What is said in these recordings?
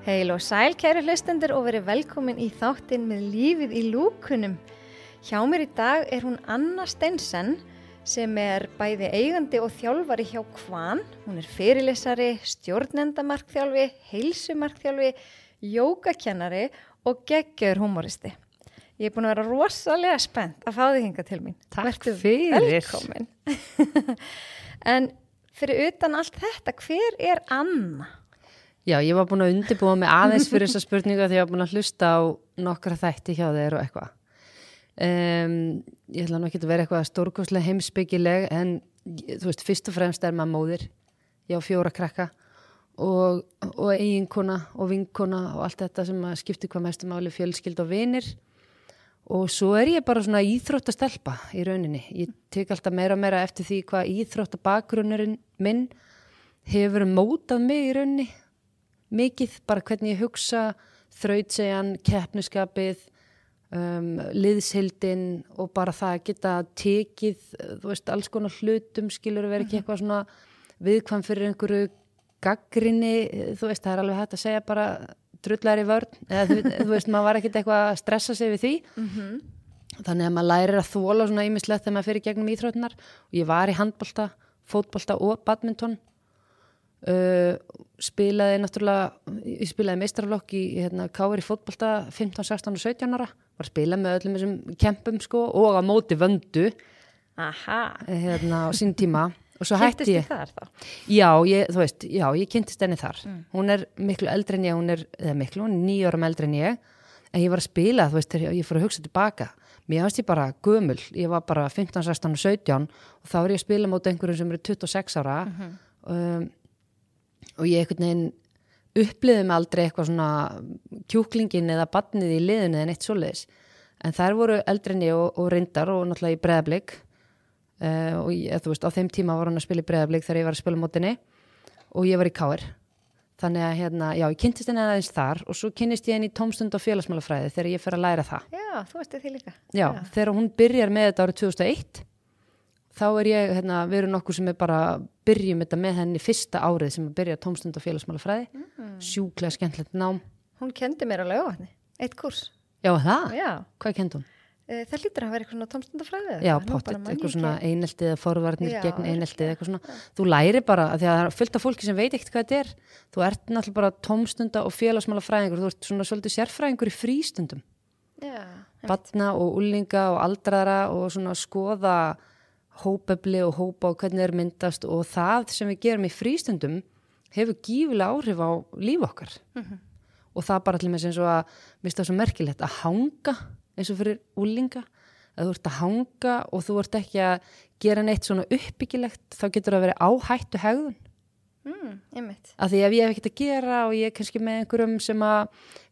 Heil og sæl, kæru hlustendur og verið velkomin í þáttinn með lífið í lúkunum. Hjá mér í dag hún Anna Steinsen sem bæði eigandi og þjálfari hjá Kvan. Hún fyrirlesari, stjórnendamarkþjálfi, heilsumarkþjálfi, jógakennari og geggjaður húmoristi. Ég búin að vera rosalega spennt að fá þig hingað til mín. Takk fyrir. Velkomin. En fyrir utan allt þetta, hver Anna? Já, ég var búin að undirbúa mig aðeins fyrir þessa spurningu því ég var búin að hlusta á nokkra þætti hjá þér og eitthvað. Ég ætla nú ekki að vera eitthvað stórkostlega heimspekileg en þú veist, fyrst og fremst maður móðir. Ég á 4 krakka og eiginkona og vinkona og allt þetta sem skiptir hvað mestu máli, fjölskyldu og vinir. Og svo ég bara svona íþróttastelpa í rauninni. Ég tek alltaf meira og meira eftir því hvað íþróttabakgrunnurinn minn hefur mótað mig í rauninni. Mikið, bara hvernig ég hugsa, þrautseigjan, keppniskapið, liðshildin og bara það að geta tekið, þú veist, alls konar hlutum, skilur vera ekki eitthvað svona viðkvæm fyrir einhverju gagnrýni, þú veist, það alveg hægt að segja bara drullar í vörn, eða þú veist, maður var ekkert eitthvað að stressa sig við því. Þannig að maður lærir að þola svona ýmislegt þegar maður fyrir gegnum íþróttirnar og ég var í handbolta, fótbolta og badminton. Spilaði meistaraflokk í KR í fótbolta 15, 16 og 17 ára var að spila með öllum þessum kempum sko og á móti Vöndu á sín tíma og svo hætti ég þar þá? Ég kynntist henni þar hún miklu eldri en ég hún er 9 árum eldri en ég en ég var að spila, þú veist, þegar ég fór að hugsa tilbaka mér fannst ég bara gömul ég var bara 15, 16 og 17 og þá var ég að spila móti einhverjum sem 26 ára og ég einhvern veginn upplifði mig aldrei eitthvað svona kjúklingin eða barnið í liðinu eða neitt svoleiðis. En þær voru eldri en ég og reyndar og náttúrulega í Breiðablik og þú veist, á þeim tíma var hann að spila í Breiðablik þegar ég var að spila mótinni og ég var í KR. Þannig að ég kynntist henni aðeins þar og svo kynnist ég henni í tómstund og félagsmálafræði þegar ég fer að læra það. Já, þú veist því líka. Já, þegar hún byrjar með þetta árið 2001 þá ég, við erum nokkur sem bara byrjum þetta með henni fyrsta árið sem að byrja tómstund og félagsmálafræði. Sjúklega skemmtilegt nám. Hún kendi mér á Laugavatni, 1 kurs. Já, það? Já. Hvað kendi hún? Það hlýtur að vera eitthvað svona tómstundafræði. Já, pottet, eitthvað svona einelti eða forvarnir gegn einelti eða eitthvað svona. Þú læri bara, því að það fullt af fólki sem veit ekkert hvað þetta Þú ert náttúrulega bara tómstunda og félagsmálafræðingur. Þú ert svona svolítið sérfræðingur í frístundum. Já. Barna og unglinga og aldraðra og svona skoða hópefli og hópa og hvernig myndast og það sem við gerum í frístundum hefur gífulega áhrif á líf okkar og það bara til með eins og að mér finnst það svo merkilegt að hanga eins og fyrir unglinga að þú ert að hanga og þú ert ekki að gera neitt svona uppbyggilegt þá getur það að vera áhættu hegðun einmitt. Af því ef ég hef ekkert að gera og ég kannski með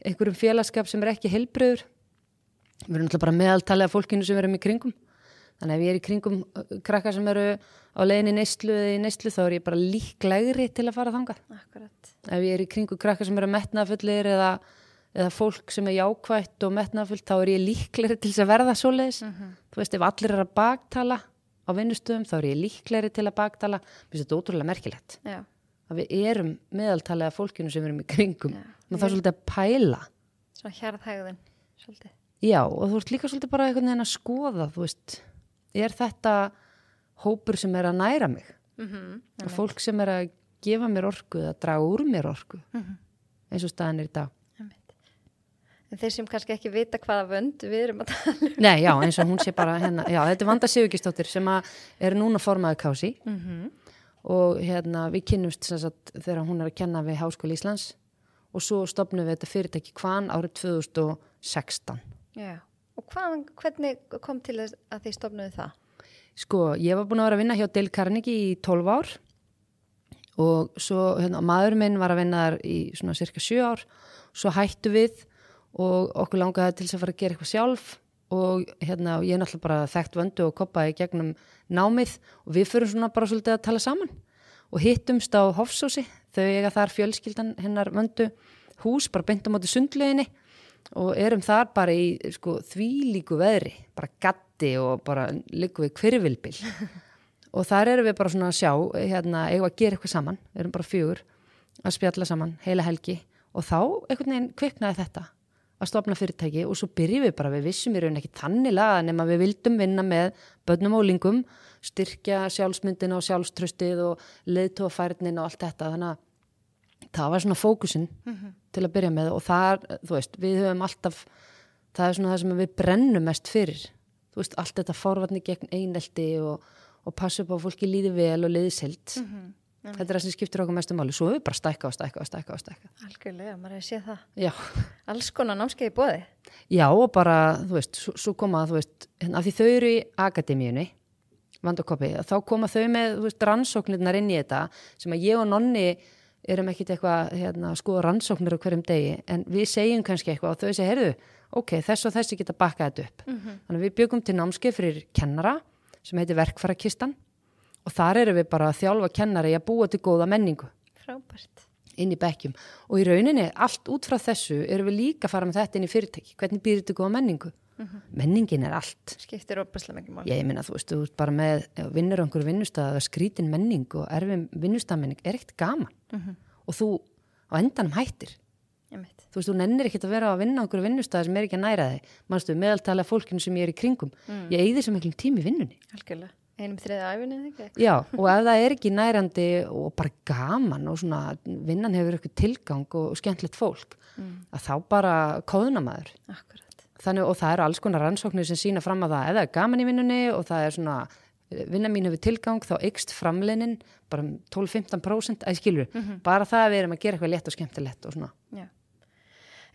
einhverjum félagskap sem ekki heilbrigður við erum náttúrulega bara meðaltalið af fólkinu sem við erum í kringum Þannig ef ég í kringum krakka sem eru á leiðinni í neyslu eða í neyslu þá ég bara líklegri til að fara þangað. Akkurat. Ef ég í kringum krakka sem eru metnaðfullir eða fólk sem jákvætt og metnaðfullt þá ég líklegri til þess að verða svoleiðis. Þú veist, ef allir að baktala á vinnustöðum þá ég líklegri til að baktala. Mér finnst þetta ótrúlega merkilegt. Já. Að við erum meðaltalið af fólkinu sem erum í kringum. Maður þarf svolítið að pæla. Svona hjarðhegðun, svolítið. Já, og þú ert líka svolítið bara einhvern veginn að skoða, þú veist. Þetta hópur sem að næra mig og fólk sem að gefa mér orku eða draga úr mér orku eins og staðan í dag En þeir sem kannski ekki vita hvaða vönd við erum að tala Nei, já, eins og hún sé bara þetta Vanda Sigurgeirsdóttir sem að núna formaður KSÍ og við kynnumst þegar hún að kenna við Háskóla Íslands og svo stofnum við þetta fyrirtæki Kvan árið 2016 Já Og hvernig kom til að þið stofnuðu það? Sko, ég var búin að vera að vinna hjá Dale Carnegie í 12 ár og svo maður minn var að vinna þar í svona cirka 7 ár. Svo hættu við og okkur langaði til þess að fara að gera eitthvað sjálf og ég náttúrulega bara þekkt Vöndu og Kobba í gegnum námið og við förum svona bara svolítið að tala saman og hittumst á Hofsósi. Þau eiga þar fjölskyldan hennar Vöndu hús, bara beint á móti sundlauginni. og erum þar bara í sko, þvílíku veðri, bara gatti og bara liggum við hvirfilbil og þar erum við bara svona að sjá eigum að gera eitthvað saman, við erum bara 4 að spjalla saman heila helgi og þá einhvern veginn kviknaði þetta að stofna fyrirtæki og svo byrjum við bara, við vissum í raun ekki tannilega nema við vildum vinna með börnum og úlingum, styrkja sjálfsmyndina og sjálfströstið og leiðtogafærnin og allt þetta, þannig að það var svona fókusinn til að byrja með og þar, þú veist, við höfum alltaf, það er svona það sem við brennum mest fyrir, þú veist, allt þetta forvarni gegn einelti og passa upp á að fólki líði vel og líði silt. Þetta er það sem skiptir okkur mestu máli, svo höfum við bara stækka. Algjörlega, maður hefur séð það. Já. Alls konar námskeið í boði. Já, og bara, þú veist, svo koma, þú veist, af því þau eru í akademíunni, Vand og Koppi, þá koma þau með, þú veist, rannsóknirnar inn í þetta, sem að ég og Nonni erum ekkit eitthvað, skoða rannsóknir á hverjum degi, en við segjum kannski eitthvað og þau segja, heyrðu, ok, þess og þessi geta bakkað þetta upp. Þannig að við byggum til námskeið fyrir kennara, sem heitir Verkfærakistan, og þar erum við bara að þjálfa kennara í að búa til góða menningu. Frábært. Inn í bekkjum. Og í rauninni, allt út frá þessu, erum við líka að fara með þetta inn í fyrirtæki. Hvernig býr þetta góða menningu? Menningin er allt. Skiptir óbærslega miklu máli. Ég meina, þú veist, þú ert bara með vinnur á einhverju vinnustað, skrítin menning og erfið vinnustafmenning er ekkert gaman. Og þú á endanum hættir. Þú veist, þú nennir ekkert að vera að vinna á einhverju vinnustað sem er ekki að næra þig. Manstu, meðaltali af fólkinu sem ég er í kringum. Ég eyði svo miklum tíma í vinnunni. Algjörlega. 1/3 ævinni, ekki? Já, og ef það er ekki nærandi og bara gaman og svona vinnan hefur eitthvað tilgang og skemmtilegt fólk, að þá bara kóðna maður. Akkurat. Þannig, og það eru alls konar rannsóknir sem sýna fram að það, ef það er gaman í vinnunni og það er svona, vinnan mín hefur tilgang, þá eykst framleinin bara 12-15%, skilur, bara það að við erum að gera eitthvað létt og skemmtilegt og svona. Já.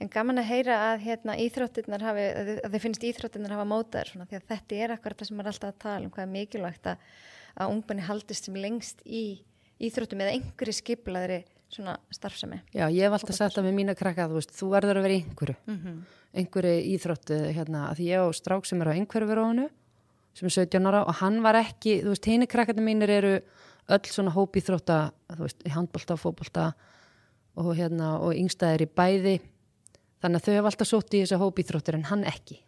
En gaman að heyra að íþróttirnar hafi, að þið finnst íþróttirnar hafa mótaðir svona, því að þetta er akkurat það sem maður er alltaf að tala hvað er mikilvægt að ungmenni haldist sem lengst í íþróttum eða einhverju skipulaðri svona starfsemi. Já, ég hef alltaf sagt það með mína krakka, þú verður að vera í einhverju íþróttu, að því ég og strák sem er á einhverfurónu, sem er 17 ára og hann var ekki, þú veist, hini krakkarnir mínir eru öll svona hópíþrótta, þú veist, í handbolta og fótbolta og og yngstaðir í bæði. Þannig að þau hef alltaf sótt í þessu hópíþróttir en hann ekki.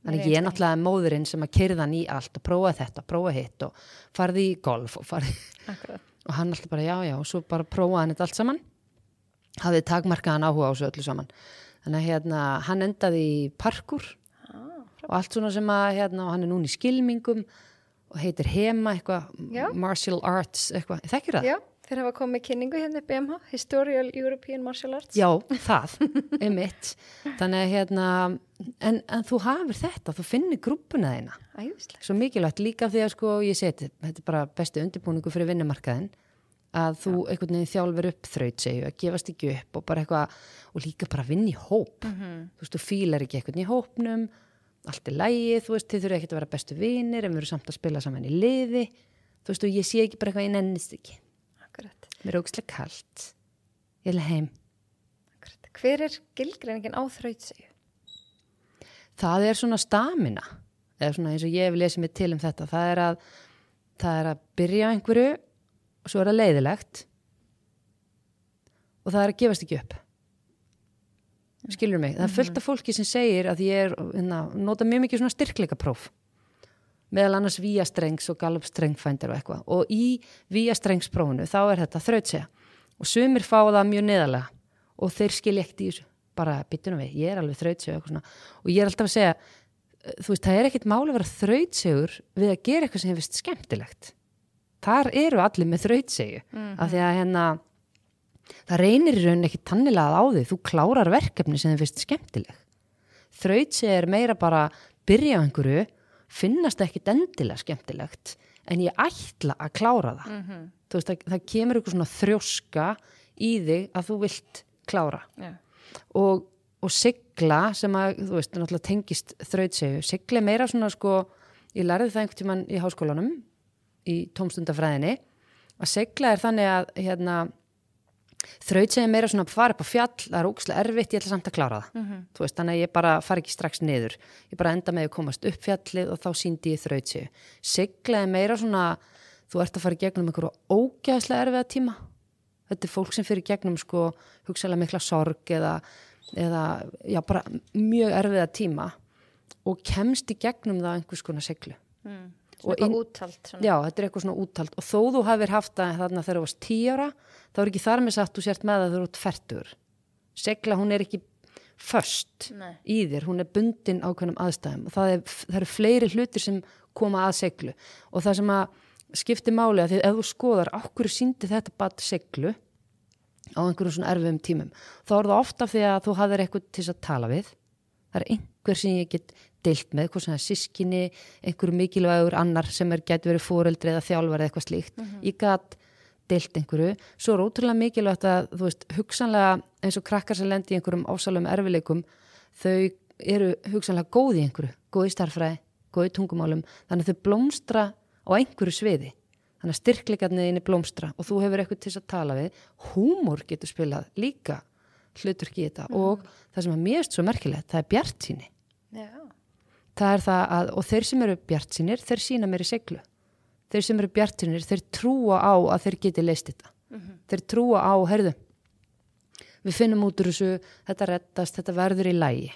Þannig ég er náttúrulega móðurinn sem að keyrða hann í allt og prófa þetta, prófa hitt og farði í golf og farði. Og hann alltaf bara já og svo bara prófaði hann þetta allt saman. Hafði takmarkaðan áhuga á þessu öllu saman. Þannig að hann endaði í parkour og allt svona sem að og hann er núna í skylmingum og heitir HEMA eitthvað, Martial Arts eitthvað. Þekkir það? Já. Þeir hafa komið kynningu hérna BMH, Historical European Martial Arts. Já, það, mitt. Þannig að en þú hafir þetta, þú finnir grúppuna þína. Æðislegt. Svo mikilvægt líka því að ég seti, þetta er bara bestu undirbúningu fyrir vinnumarkaðin, að þú einhvern veginn þjálfur upp þrautsegju, að gefast ekki upp og bara eitthvað, og líka bara vinna í hóp. Þú veist, þú fílar ekki einhvern í hópnum, allt er lægi, þú veist, þið þurfa ekki að vera bestu vinir, en við erum samt að spila saman í liði, þú veist, og ég sé ekki bara eitthvað, ég nennist ekki. Mér er ógeðslega kalt. Ég vil heim. Akkurat. Hver er skilgreiningin á þrautsegju? Það er svona stamina. Eða svona eins og ég hef lesið mig til þetta. Það er að byrja á einhverju og svo er það leiðilegt. Og það er að gefast ekki upp. Skilur mig? Það er fullt af fólki sem segir að ég nota mjög mikið svona styrkleikapróf. Meðal annars víastrengs og gallupstrengfændir og eitthvað. Og í víastrengssprófinu þá er þetta þrautsegja. Og sumir fá það mjög neðarlega og þeir skilja ekkert í þessu. Bara byttunum við, ég er alveg þrautsegja og eitthvað svona. Og ég er alltaf að segja, þú veist, það er ekkert máli að vera þrautsegur við að gera eitthvað sem hefist skemmtilegt. Þar eru allir með þrautsegju. Af því að það reynir í rauninni ekki tannilega á því. Þú klárar verkefni sem hefist skemmtileg. Þrautsegja er meira bara byrja á einhverju, finnast ekkit endilega skemmtilegt en ég ætla að klára það. Þú veist, það kemur eitthvað svona þrjóska í þig að þú vilt klára. Og sigla sem að, þú veist, náttúrulega tengist þrautsegju. Sigla er meira svona ég lærði það einhvern tímann í háskólanum í tómstundafræðinni að sigla er þannig að þrautsegja er meira svona að fara upp á fjall, það er ógeðslega erfitt, ég ætla samt að klára það. Þú veist, þannig að ég bara fari ekki strax niður. Ég bara enda með að komast upp fjallið og þá sýndi ég þrautsegju. Sigla er meira svona, þú ert að fara í gegnum einhverju ógeðslega erfiða tíma. Þetta er fólk sem fyrir gegnum hugsaðlega mikla sorg eða eða já, bara mjög erfiða tíma og kemst í gegnum það einhvers konar siglu. Svona eitthvað úthald. Svona. Já, þetta eitthvað svona úthald og þó þú hafir haft það þarna þegar þú varst 10 ára, þá ekki þar með satt þú sért með að þú ert 40. Sigla, hún ekki föst í þér, hún bundin ákveðnum aðstæðum og það eru fleiri hlutir sem koma að siglu og það sem að skiptir máli að því ef þú skoðar á hverju sýndi þetta bara siglu á einhverjum svona erfiðum tímum, þá það ofta af því að þú hafðir eitthvað til að tala við, það einhver sem ég get deilt með, eitthvað svona sískinni, einhverju mikilvægur annar sem gæti verið foreldri eða þjálfari eða eitthvað slíkt, ég gat deilt einhverju, svo ótrúlega mikilvægt að þú veist, hugsanlega eins og krakkar sem lendi í einhverjum ásælum erfileikum, þau eru hugsanlega góð í einhverju, góð í starffræði, góð í tungumálum, þannig að þau blómstra á einhverju sviði, þannig að styrkleikarnir blómstra og þú hefur eitthvað til að tala við, húmor getur spilað líka hluturki í þetta og það sem er mjög svo merkilegt, það bjartsýni. Já. Það það að, og þeir sem eru bjartsýnir, þeir sýna mér í siglu. Þeir sem eru bjartsýnir, þeir trúa á að þeir geti leyst þetta. Þeir trúa á, heyrðu, við finnum út úr þessu, þetta reddast, þetta verður í lagi.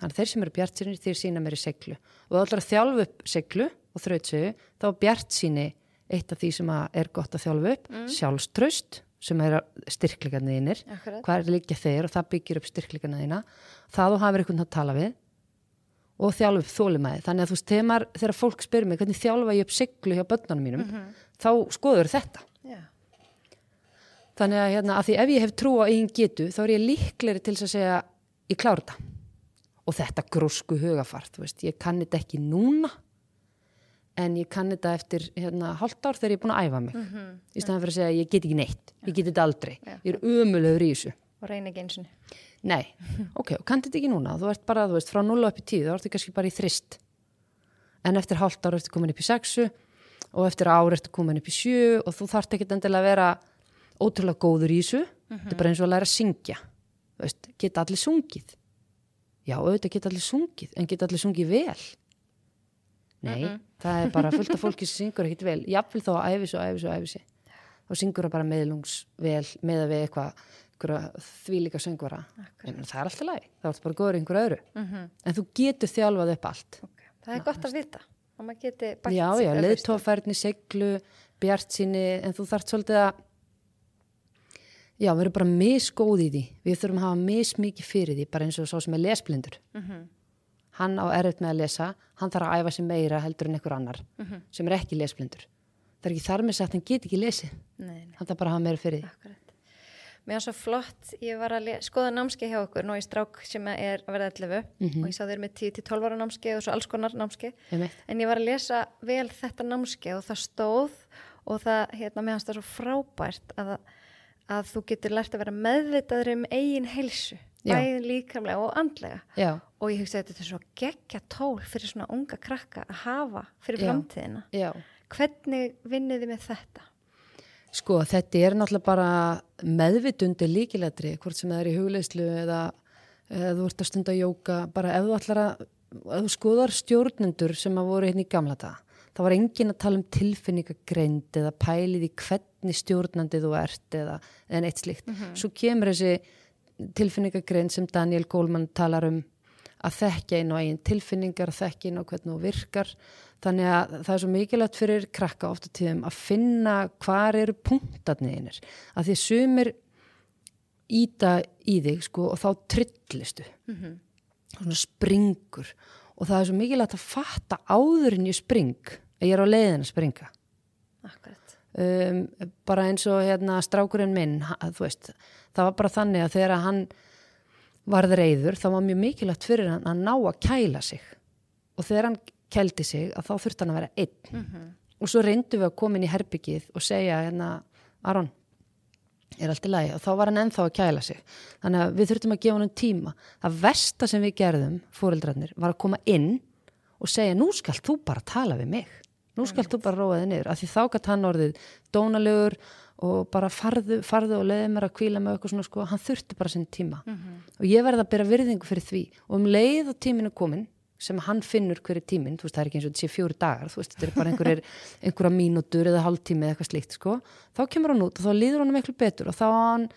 Þannig þeir sem eru bjartsýnir, þeir sýna mér í siglu. Og það ætlar að þjálfa upp siglu og þrautsögu, þá bjartsýni eitt af því sem gott að þjálfa upp, sjálfstraust, sem styrkleikarnir þínir, hvað liggja þeir og það byggir upp styrkleikarnir þína, það þú hafir einhvern að tala við og þjálfa upp þolinmæði. Þannig að þú veist, þegar fólk spyrir mig hvernig þjálfa ég upp siglu hjá börnunum mínum, þá skoður þetta. Yeah. Þannig að, að því ef ég hef trú á eigin getu, þá ég líklegri til að segja, ég klára þetta. Og þetta grósku hugafart, þú veist, ég kann þetta ekki núna, en ég kann þetta eftir hálft ár þegar ég búin að æfa mig. Í staðan fyrir að segja, ég get ekki neitt, ég get þetta aldrei, ég ömulegur í þessu. Og reyna ekki eins og Nei, ok, og kann þetta ekki núna, þú ert bara, þú veist, frá 0 upp í 10, þá ertu kannski bara í þrist. En eftir hálft ár ertu komin upp í 6 og eftir ár ertu komin upp í 7 og þú þarft ekki endilega að vera ótrúlega góður í þessu, þetta er bara eins og að læra að syngja. Þú veist, geta allir sungið. Já, auðvitað geta allir sungið, en geta allir sungið vel. Nei, það bara fullt af fólki sem syngur ekkit vel. Jafnvel þá að æfi sig. Og syngur það bara meðlungs vel, meða við eitthvað þvílíka söngvara. Það alltaf lagi. Það er bara góður einhver öðru. En þú getur þjálfað upp allt. Okay. Það gott að vita. Og maður geti bætt já, leiðtogafærni, siglu, bjartsýni, en þú þarft svolítið að við erum bara misgóð í því. Við þurfum að hafa mismikið fyrir því, bara eins og svo sem lesblindur. Hann á erfitt með að lesa, hann þarf að æfa sig meira heldur en einhver annar sem ekki lesblindur. Það ekki þar með sagt, hann get ekki lesið. Nei. Hann þarf bara að hafa meira fyrir því. Akkurat. Mér var svo flott, ég var að skoða námskeið hjá okkur, nú í strák sem að verða 11 og ég sá þeir með 10-12 ára námskeið og svo alls konar námskeið. En ég var að lesa vel þetta námskeið og það stóð og það, mér fannst það svo frábært að þú getur lært að vera meðvitaður eigin heilsu, bæði líkamlega og andlega. Já. Og ég hugsaði þetta er svo geggja tól fyrir svona unga krakka að hafa fyrir framtíðina. Já. Hvernig vinnið þið með þetta? Sko, þetta er náttúrulega bara meðvitundi líkilætri, hvort sem það í hugleiðslu eða þú ert að stunda jóga, bara ef þú skoðar stjórnendur sem að voru í gamla daga, það var enginn að tala um tilfinningagreind eða pælið í hvernig stjórnandi þú ert eða eitt slíkt. Svo kemur þessi tilfinningagreind sem Daniel Goleman talar um að þekkja inn á eigin tilfinningar, að þekkja inn á hvernig þú virkar. Þannig að það er svo mikilvægt fyrir krakka oft á tíðum að finna hvar eru punktarnir þínir. Að því sumir íta í þig sko, og þá trillistu. Svona springur. Og það er svo mikilvægt að fatta áður en ég spring, að ég er á leiðin að springa. Akkurat. Bara eins og strákurinn minn, þú veist, það var bara þannig að þegar hann varð reiður, þá var mjög mikilvægt fyrir hann að ná að kæla sig. Og þegar hann kældi sig, að þá þurfti hann að vera einn. Og svo reyndum við að koma inn í herbyggið og segja, Aron, er allt í lagi? Og þá var hann ennþá að kæla sig. Þannig að við þurftum að gefa hann tíma. Það versta sem við gerðum, foreldrarnir, var að koma inn og segja, nú skalt þú bara tala við mig. Nú skalt þú bara róa þig niður. Af því þá gat hann orðið dónalegur og bara farðu og leiði mér að hvíla með eitthvað svona, sko, hann þurfti bara sinn tíma. Og ég verði að bera virðingu fyrir því. Og leið og tíminn komin, sem hann finnur hverju tíminn, þú veist, það er ekki eins og þetta sé 4 dagar, þú veist, þetta er bara einhverja mínútur eða hálftími eða eitthvað slíkt, sko. Þá kemur hann út og þá líður hann miklu betur og þá hann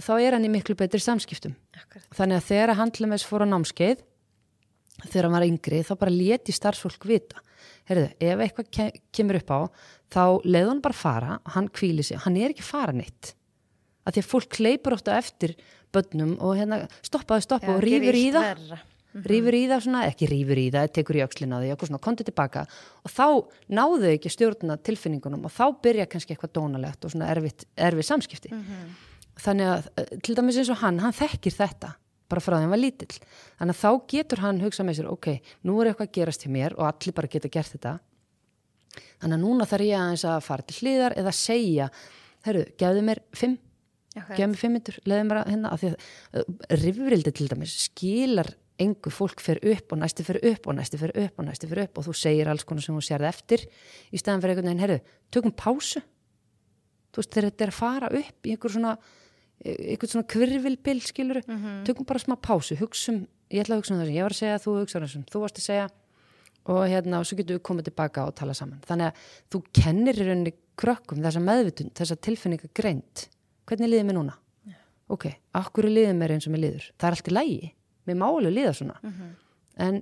þá hann í miklu betri samskiptum. Akkurat. Þannig að þegar hann til dæmis fór á námskeið, þegar hann var yngri, þá bara léti starfsfólk vita. Heyrðu, ef eitthvað kemur upp á, þá leiði hann bara fara, hann hvíli sig, hann ekki fara neitt. Af því að fólk hleypur ofta eftir börnum og stoppa og rífur í það. Rífur í það svona, ekki rífur í það, tekur í öxlina á því, eitthvað svona, komdu tilbaka og þá náðu ekki stjórna tilfinningunum og þá byrja kannski eitthvað dónalegt og svona erfið samskipti. Þannig að, til dæmis eins og hann þekkir þetta, bara frá því hann var lítill. Þannig að þá getur hann hugsað með sér, ok, nú eitthvað að gerast hjá mér og allir bara geta gert þetta. Þannig að núna þarf ég aðeins að fara til hliðar eða segja, heyrðu, gefðu mér 5, gefðu mér 5 minútur, leiðu mér að af því að rifrildi til dæmis skilar engu, fólk fer upp og næsti fer upp og næsti fer upp og næsti fer upp og þú segir alls konar sem þú sérði eftir í staðan fyrir einhvern veginn, heyrðu, tökum pásu. Þú veist, þegar þetta að fara upp í einhver svona kvirvilbil, skilur, tökum bara smá pásu, ég ætla að hugsa það sem ég var að segja, þú hugsa það sem þú varst að segja og svo getum við komið tilbaka og tala saman. Þannig að þú kennir í rauninni krökkum þessa meðvitund, þessa tilfinningagreind. Hvernig líður mér núna? Ok, af hverju líður mér eins og mér líður? Það allt í lagi. Mér má alveg líða svona. En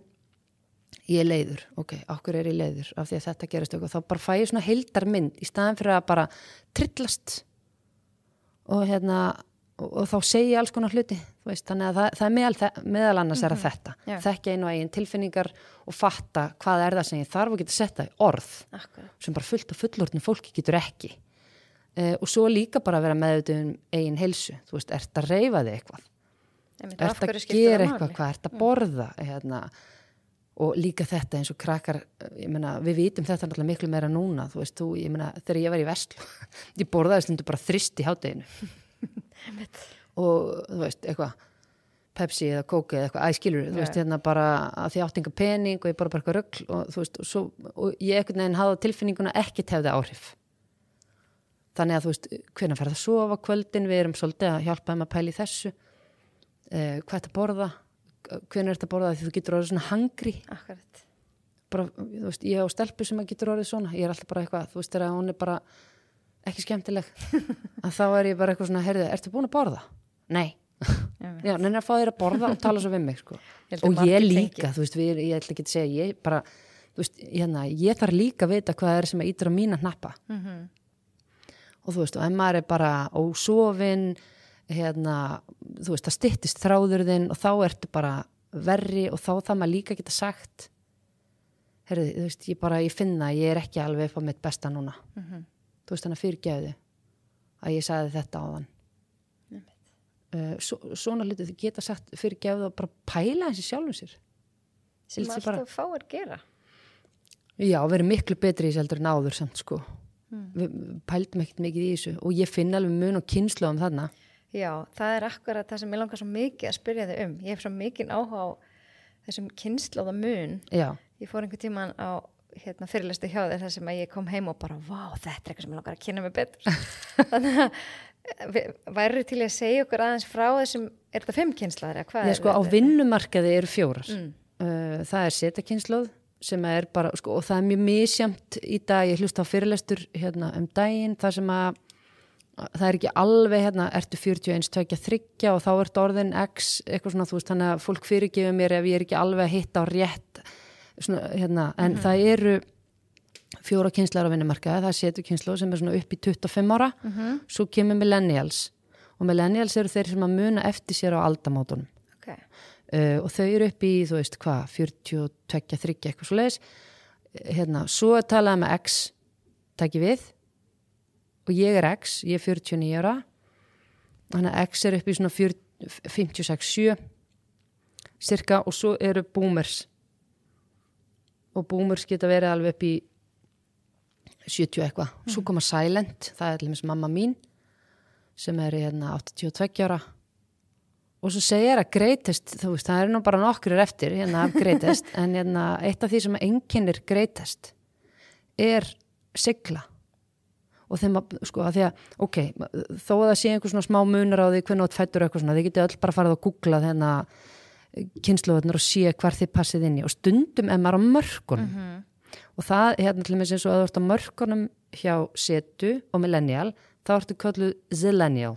ég leiður. Ok, af hverju ég leiður? Af því að þetta gerist og þá bara fæ ég svona heildarmynd í staðan fyrir að bara trillast og og þá segi ég alls konar hluti, þú veist, þannig að það er meðal annars að þetta. Þekkja einu og eigin tilfinningar og fatta hvað það sem ég þarf og geta setta í orð. Akkurat. Sem bara fullt og fullorðnu fólki getur ekki. Og svo líka bara að vera meðvituð eigin heilsu. Þú veist, ert að reyfa þig eitthvað? Ert að gera eitthvað? Hvað ert að borða? Og líka þetta eins og krakkar, ég meina, við vitum þetta náttúrulega miklu meira núna, þú veist, ég meina, þegar ég var í Vestló, ég borðaði stundu bara þrist í hádeginu. Og þú veist, eitthvað Pepsi eða Coke eða eitthvað, skilur þú veist, bara að því átt enga pening og ég bara eitthvað rugl og þú veist, og ég einhvern veginn hafði tilfinninguna ekkert hefði áhrif. Þannig að þú veist, hvenær ferð að sofa kvöldin, við erum svolítið að hjálpa þeim að pæla í þessu, hvað er að borða, hvenær er þetta að borða, því þú getur orðið svona hangri. Akkurat. Bara, þú veist, ég á stelpu sem getur orðið svona, ég er alltaf bara eitthvað, þú veist, þegar hún er bara ekki skemmtileg, að þá er ég bara eitthvað svona, heyrðu, ertu búin að borða? Nei. Já, nenni að fá þér að borða og tala svo við mig, sko. Og ég líka, þú veist, ég ætla ekki að segja, ég bara, þú veist, ég þarf líka að vita hvað er sem að ítur á mína hnappa. Og þú veist, og ef maður er bara ósofin, þú veist, það styttist þráður þinn og þá ertu bara verri og þá það maður líka geta sagt, heyrðu, þú veist, ég finna, ég er ekki alveg upp á mitt besta núna. Þú veist, þannig að fyrirgefðu að ég sagði þetta á þann. Svona hluti þið geta sagt fyrirgefðu og bara pæla eins og sjálfum sér. Sem alltaf fáir gera. Já, verið miklu betri í þessu heldur en áður samt, sko. Við pældum ekkert mikið í þessu og ég finn alveg mun og kynslóðum þarna. Já, það er akkurat það sem ég langar svo mikið að spyrja þig um. Ég hef svo mikið áhuga á þessum kynslóða mun. Já. Ég fór einhvern tímann á fyrirlesti hjá þér þar sem að ég kom heim og bara, vá, þetta er eitthvað sem ég langar að kynna mig betur. Þannig að væri til að segja okkur aðeins frá þessum, er þetta 5 kynslaðir? Já, sko, á vinnumarkaði eru 4. Það er setakynslóð sem er bara, sko, og það er mjög misjamt í dag, ég hlusta á fyrirlestur daginn, þar sem að það er ekki alveg, ertu 41, 2, 3 og þá ertu orðin X, eitthvað svona, þú veist, þannig að fólk fyrirgefur mér ef ég er ekki alveg að hitta á rétt svona, en það eru 4 kynslaðar á vinnumarkaði, það er setukynslóð sem er svona upp í 25 ára, svo kemur millennials og millennials eru þeir sem að muna eftir sér á aldamótunum. Okay. Og þau eru upp í, þú veist, 42, 3, eitthvað svo leiðis, svo talaði með X, taki við, og ég er X, ég er 49 ára, þannig að X er upp í svona 56, 7, cirka, og svo eru boomers, og boomers geta verið alveg upp í 70 eitthvað. Svo koma silent, það er til dæmis mamma mín, sem er 82 ára, og svo segir að greatest, þú veist, það nú bara nokkur eftir, af greatest, en eitt af því sem einkennir greatest er sigla. Og þeim að, sko, að því að, ok, þó að það sé einhver svona smá munar á því hvernig þú fættur eitthvað svona, þið getið öll bara farið að googla kynslóðurnar og sé hvar þið passið inn í og stundum er maður á mörkunum og það, til dæmis eins og að þú ert á mörkunum hjá setu og millennial, þá ertu kölluð zillennial.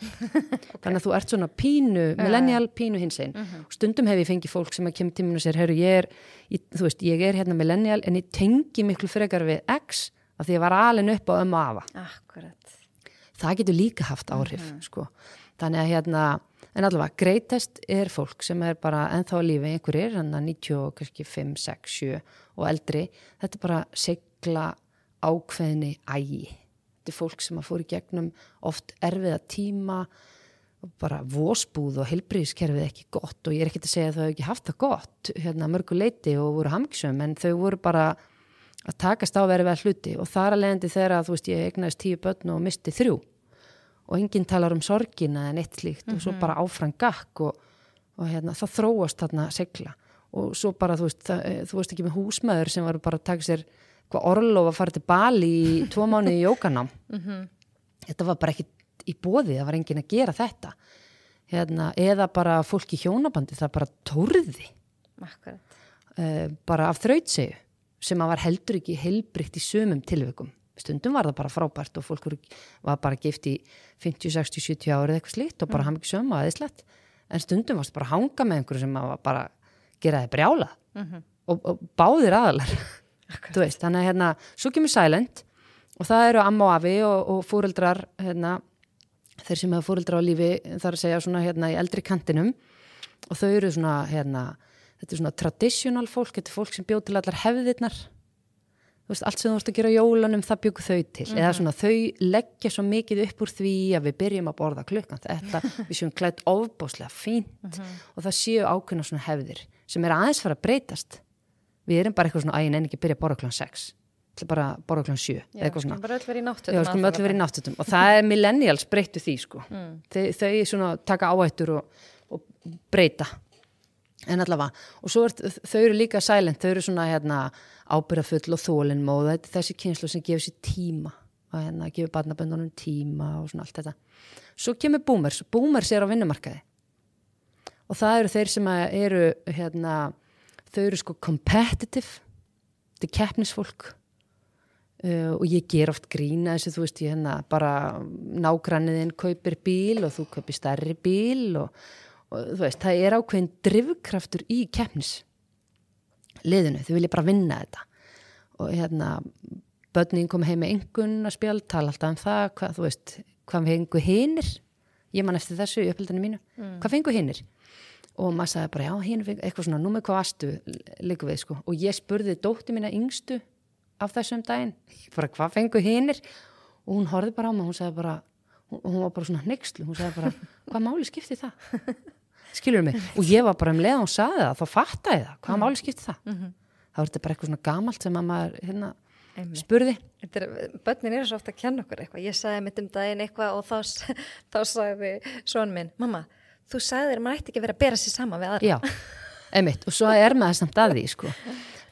Þannig að þú ert svona pínu, millennial, pínu hinsegin. Stundum hef ég fengið fólk sem að kemur tíminu og sér, heyrðu, ég er hérna millennial en ég tengi miklu frekar við X af því ég var alin upp á ömmu og afa. Akkurat. Það getur líka haft áhrif, sko. Þannig að en allavega, greatest er fólk sem er bara ennþá á lífi, einhverjir, 95, 6, 7 og eldri. Þetta er bara sigla ákveðni ægi. Þetta er fólk sem að fór í gegnum oft erfiða tíma, bara vosbúð og heilbrigðiskerfið ekki gott og ég er ekki að segja að þau hefur ekki haft það gott mörgu leyti og voru hamngisum, en þau voru bara að takast á verið hluti og þar að leiðandi þegar að ég eignaðist 10 börn og misti 3. Og enginn talar sorgina en eitt slíkt og svo bara áfram gakk og það þróast þarna segla og svo bara þú veist ekki með húsmaður sem var bara að taka sér hvað orlof að fara til Bali í 2 mánuði í jókanám. Þetta var bara ekki í boði, það var enginn að gera þetta. Eða bara fólk í hjónabandi, það bara tórði. Akkurat. Bara af þrautsegu sem að var heldur ekki heilbrigt í sumum tilvikum. Stundum var það bara frábært og fólk var bara gift í 50, 60, 70 ári eða eitthvað slíkt og bara hamngisum og aðeinslegt. En stundum varst bara að hanga með einhverju sem var bara gera þig brjála og báðir aðalar. Þú veist, þannig að svo kemur silent og það eru amma og afi og fóreldrar, þeir sem hafa fóreldrar á lífi, þar að segja svona í eldri kantinum og þau eru svona, þetta er svona traditional fólk, þetta er fólk sem bjó til allar hefðirnar. Þú veist, allt sem þú vorst að gera á jólunum, það bjúku þau til. Eða svona, þau leggja svo mikið upp úr því að við byrjum að borða klukkan. Þetta, við séum klætt ofbóðslega fínt og það séu ákveðna svona hefðir sem er aðeins fara að breytast. Við erum bara eitthvað svona, en ekki byrja að borða klukkan 6. Það er bara að borða klukkan 7. Já, skulum bara öll verið í náttútum. Já, skulum öll verið í náttútum. Og það er millennials breyttu því, sko. Þau svona taka áhættur og breyta. En allavega, og svo þau eru líka silent, þau eru svona ábyrgðarfull og þolinmóð, þetta er þessi kynslóð sem gefur sér tíma og gefur barnaböndunum tíma og svona allt þetta. Svo kemur boomers er á vinnumarkaði og það eru þeir sem eru þau eru sko competitive, þetta er keppnisfólk og ég ger oft grína þessu, þú veist, bara nágranniðinn kaupir bíl og þú kaupir stærri bíl og þú veist, það er ákveðin drifkraftur í keppnisliðinu, þau vilja bara vinna þetta og börnin kom heim með einhvern að spjál, tala alltaf það, hvað, þú veist, hvað fengu hinir, ég man eftir þessu í uppeldinu mínu, hvað fengu hinir og maður sagði bara, já, hinir fengu eitthvað svona, nú með hvað vastu liggur við, sko, og ég spurði dóttir mína yngstu af þessum daginn, bara hvað fengu hinir og hún horfði bara á mig, hún sagði bara, hún var bara svona hneykslu, hún sagði bara, hvað máli skipti það? Skilur mig, og ég var bara leið og hún sagði það, þá fattaði það, hvaða máli skipti það? Það var þetta bara eitthvað svona gamalt sem að maður spurði. Börnin eru svo ofta að kenna okkur eitthvað, ég sagði mitt daginn eitthvað og þá sagði son minn, mamma, þú sagðir maður ætti ekki verið að bera sér saman við aðra. Já, einmitt, og svo er maður samt að því, sko.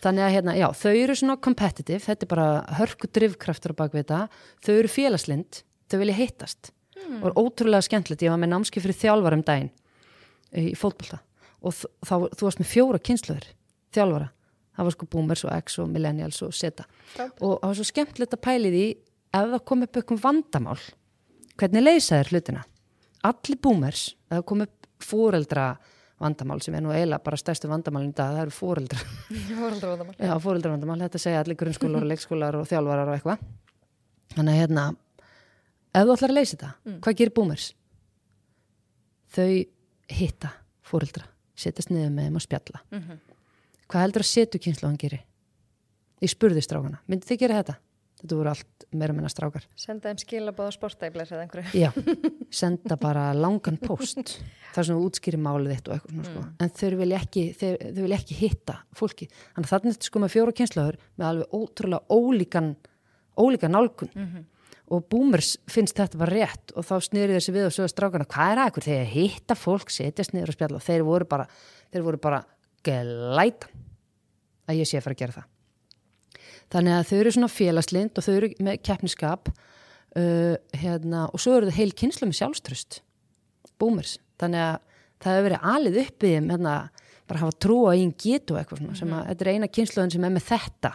Þannig að já, þau eru svona competitive, þetta er bara hörku drifkraftur á bak við þetta, þau eru félagslynd, þau vilja hittast og ótrúlega skemmtilegt, ég var með námskeið fyrir þjálfara daginn í fótbolta og þú varst með 4 kynslóðir þjálfara, það var sko boomers og X og millennials og Z og það var svo skemmtilegt að pæli því ef það kom upp eitthvað vandamál hvernig leysa þér hlutina allir boomers, ef það kom upp foreldra vandamál sem er nú eiginlega bara stærstu vandamálinn í dag, það eru foreldra Foreldravandamál. Já, foreldravandamál, þetta segja allir grunnskólar og leikskólar og þjálfarar og eitthvað þannig að ef þú ætlar að leysa þetta, hvað gerir boomers? Þau hitta foreldra, setjast niður með þeim og spjalla. Hvað heldur að setjukynslóðan gerir? Ég spurði strákana, myndi þið gera þetta? Þetta voru allt meira minna strákar. Senda þeim skilabóð og sportæblir eða einhverju. Já, senda bara langan póst. Það er svona útskýri málið þitt og eitthvað svona sko. En þau vilja ekki hitta fólki. Þannig að þarna er þetta sko með 4 kynslóður með alveg ótrúlega ólíkan nálgun. Og boomers finnst þetta bara rétt og þá snýri þessi við og sögðu strákana, hvað er að ykkur? Þegar hitta fólk, setjast niður og spjalla og þeir voru bara glætan að ég sé að fara að gera það. Þannig að þau eru svona félagslynd og þau eru með keppniskap og svo eru þau heil kynslóð með sjálfstraust boomers. Þannig að það hefur verið alið uppi bara hafa trú á eigin getu og eitthvað svona sem að þetta er eina kynslóðin sem er með þetta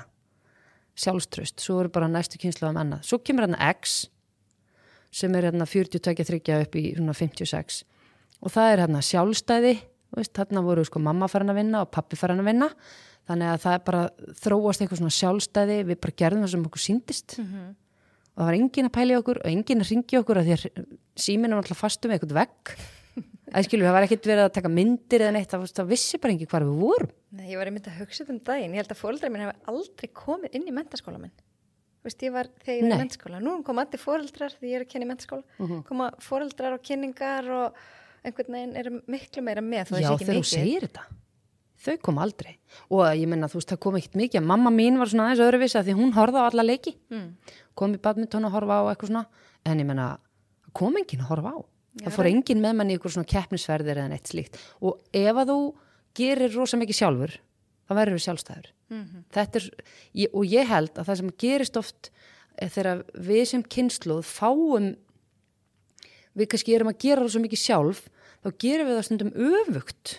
sjálfstraust, svo eru bara næstu kynslóðum annað. Svo kemur X sem er 42-3 upp í svona 56 og það er sjálfstæði, veist, þarna voru sko mamma farin að vinna og pappi farin að vinna, þannig að það er bara þróast eitthvað svona sjálfstæði, við bara gerðum það sem okkur sýndist og það var enginn að pæla í okkur og enginn að ringja okkur að því að síminn var alltaf fastum með eitthvað vegg. Það var ekkert verið að taka myndir eða neitt, það vissi bara ekki hvar við vorum. Nei, ég var einmitt að hugsa daginn, ég held að foreldrar minn hafi aldrei komið inn í menntaskóla minn. Veist, ég var þegar ég var í menntaskóla. Nú kom allir foreldrar því ég er að kenna í menntaskóla, koma foreldrar og kynningar og einhvern veginn eru miklu meira með. Já, þegar þú segir þetta, þau kom aldrei. Og ég menna, þú veist, það kom ekkert mikið. Mamma mín var svona aðeins öðruvísi að því hún horfði á alla leiki, kom í badminton að horfa á eitthvað svona, en ég menna, kom enginn að horfa á. Það fór enginn með manni í ykkur svona keppnisferðir eða neitt slíkt og ef að þú gerir rosa mikið sjálfur þá verður við sjálfstæður. Þetta og ég held að það sem gerist oft þegar við sem kynslóð fáum við kannski erum að gera rosa mikið sjálf þá gerum við það stundum öfugt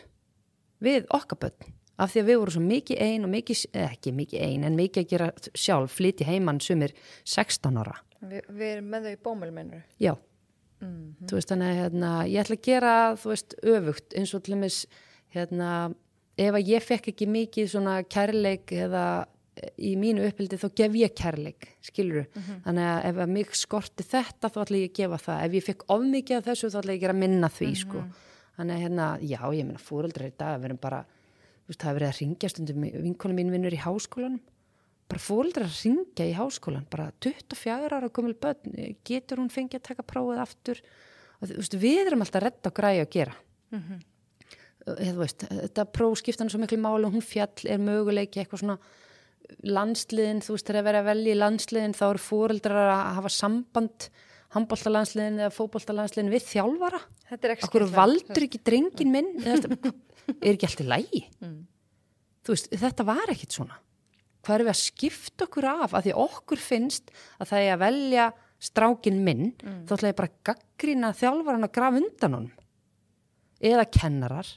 við okkar börn af því að við vorum svo mikið ein og mikið, ekki mikið ein en mikið að gera sjálf, flytja heimann sumir 16 ára. Við erum með þau í bómul, meinarðu? Já. Þú veist, þannig að ég ætla að gera, þú veist, öfugt eins og til dæmis, ef að ég fekk ekki mikið svona kærleik eða í mínu uppeldi þá gef ég kærleik, skilurðu. Þannig að ef að mig skorti þetta þá ætla ég að gefa það. Ef ég fekk of mikið af þessu þá ætla ég að gera minna því, sko. Þannig að, já, ég meina foreldrar í dag, við erum bara, þú veist, það er verið að ringja stundum, vinkona mín vinnur í háskólanum. Bara foreldrar að ringja í háskólan, bara 24 ára gömul börn, getur hún fengið að taka prófið aftur og þú veist, við erum alltaf að redda og græja að gera. Þú veist, þetta próf skipta hann svo miklu máli og hún fjall er möguleiki eitthvað svona landsliðin, þú veist, þegar að vera að velja í landsliðin þá eru foreldrar að hafa samband handboltalandsliðin eða fótboltalandsliðin við þjálfara. Þetta er ekki okkur valdur ekki drengin minn er ekki allt í lagi. Þú veist, þetta var ekkit svona. Hvað erum við að skipta okkur af að því okkur finnst að það er að velja strákin minn, þá ætla ég bara að gagnrýna þjálfaran að grafa undan honum eða kennarar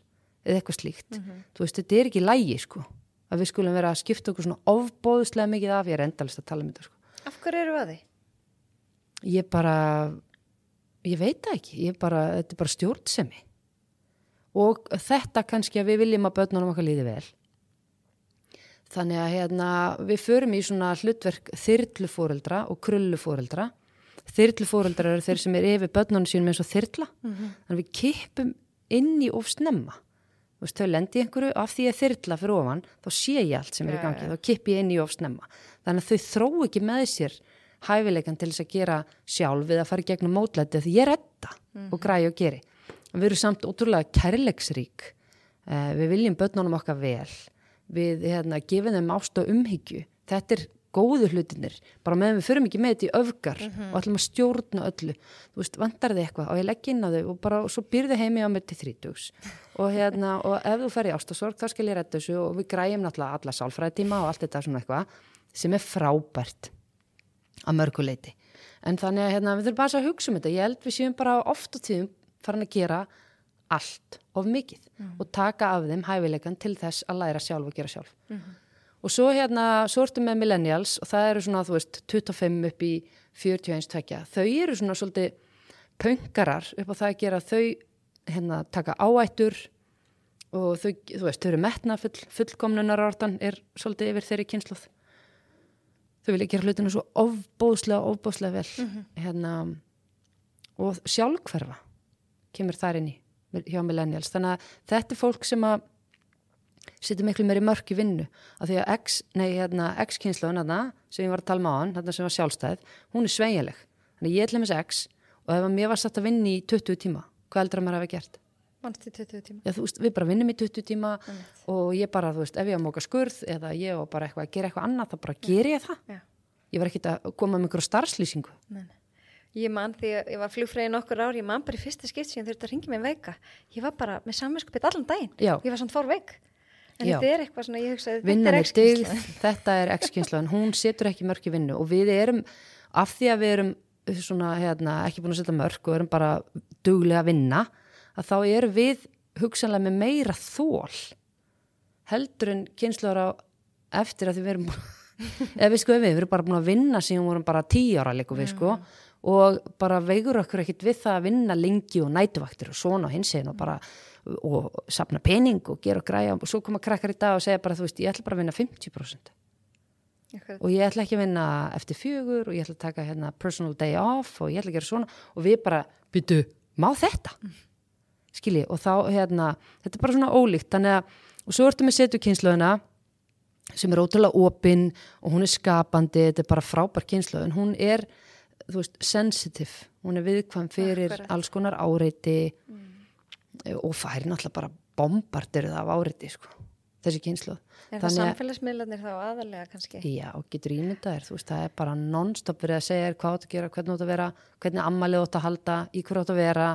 eða eitthvað slíkt. Þú veist, þetta er ekki í lagi, sko, að við skulum vera að skipta okkur svona ofboðslega mikið af, ég er endalist að tala um þetta, sko. Af hverju eru að því? Ég veit það ekki, þetta er bara stjórnsemi og þetta kannski að við viljum að börnunum okkar líði vel. Þannig að við förum í svona hlutverk þyrluforeldra og krulluforeldra. Þyrluforeldrar eru þeir sem er yfir börnunum sínum eins og þyrla. Þannig að við kippum inn í of snemma. Þú veist, þau lendi einhverju af því að þyrla fyrir ofan, þá sé ég allt sem er í gangi, þá kipp ég inn í of snemma. Þannig að þau þróu ekki með sér hæfileikan til þess að gera sjálf við að fara í gegnum mótlæti því ég redda og græja og geri. Við erum samt ótrúlega kærleiksrík. Við viljum börnunum okkar vel. Við gefum þeim ást og umhyggju. Þetta er góðu hlutinir. Bara meðan við förum ekki með þetta í öfgar og ætlum að stjórna öllu. Þú veist, vantar þið eitthvað og ég legg inn á þau og svo býrðu heimi á mér til 30. Og ef þú fer í ástasorg þá skal ég redda þessu og við græjum náttúrulega alla sálfræðitíma og allt þetta svona eitthvað sem er frábært að mörgu leyti. En þannig að við þurfum bara að hugsa um þetta. Ég held við séum bara oft og tíðum farin að gera allt of mikið og taka af þeim hæfileikan til þess að læra sjálf og gera sjálf. Og svo ertu með millennials og það eru svona, þú veist, 25 upp í 41-2. Þau eru svona svolítið pönkarar upp á það að gera þau taka áættur og þau, þú veist, þau eru metna fullkomnunarordan er svolítið yfir þeirri kynslóð. Þau vilja gera hlutinu svo ofbóðslega vel. Og sjálfhverfa kemur þar inn í hjá millennials. Þannig að þetta er fólk sem að setja miklu meiri mörk í vinnu af því að X-kynslóðin sem ég var að tala með á hann, sem var sjálfstæð, hún er sveigjanleg. Þannig ég ætla með X og ef mér var satt að vinna í 20 tíma, hvað heldur að maður hafi gert? Vannst í 20 tíma? Já, þú veist, við bara vinnum í 20 tíma og ég bara, þú veist, ef ég á móka skurð eða ég á bara að gera eitthvað annað, þá bara ger ég það. Já. Ég var ekkert að koma með einhverju starfslýsingu. Nei. Ég man því að ég var flugfræði nokkur ár, ég man bara í fyrsta skipt sem þurfti að ringja mig veika. Ég var bara með samviskupið allan daginn. Já. Ég var samt fór veik. En þetta er eitthvað svona, ég hugsaði, þetta er X-kynslóðin. Þetta er X-kynslóðin, hún setur ekki mörk í vinnu og við erum, af því að við erum svona, ekki búin að setja mörk og erum bara duglega að vinna, að þá erum við hugsanlega með meira þol heldur en kynslóðar á eftir að því við erum, eða við erum bara búin að vinna sem við vorum bara 10 ára líka við, sko. og bara veigur okkur ekkit við það að vinna lengi og nætuvaktir og svona og hinsegin og bara og safna pening og gera og græja og svo koma krakkar í dag og segja bara, þú veist, ég ætla bara að vinna 50% og ég ætla ekki að vinna eftir 4 og ég ætla að taka hérna personal day off og ég ætla að gera svona og við bara, byrju, má þetta? Skilji, og þá hérna, þetta er bara svona ólíkt, þannig að og svo ertu með setjukynslöðina sem er ótrúlega opin og hún er skapandi, þetta er bara frábær kynslöð en hún er, þú veist, sensitive, hún er viðkvæm fyrir alls konar áreiti og færi náttúrulega bara bombardir af áreiti, sko, þessi kynslöð. Er það samfélagsmiðlarnir þá aðalega kannski? Já, og getur ímyndað þú veist, það er bara non-stop verið að segja hvað átt að gera, hvernig átt að vera, hvernig ammalið átt að halda, í hverju átt að vera,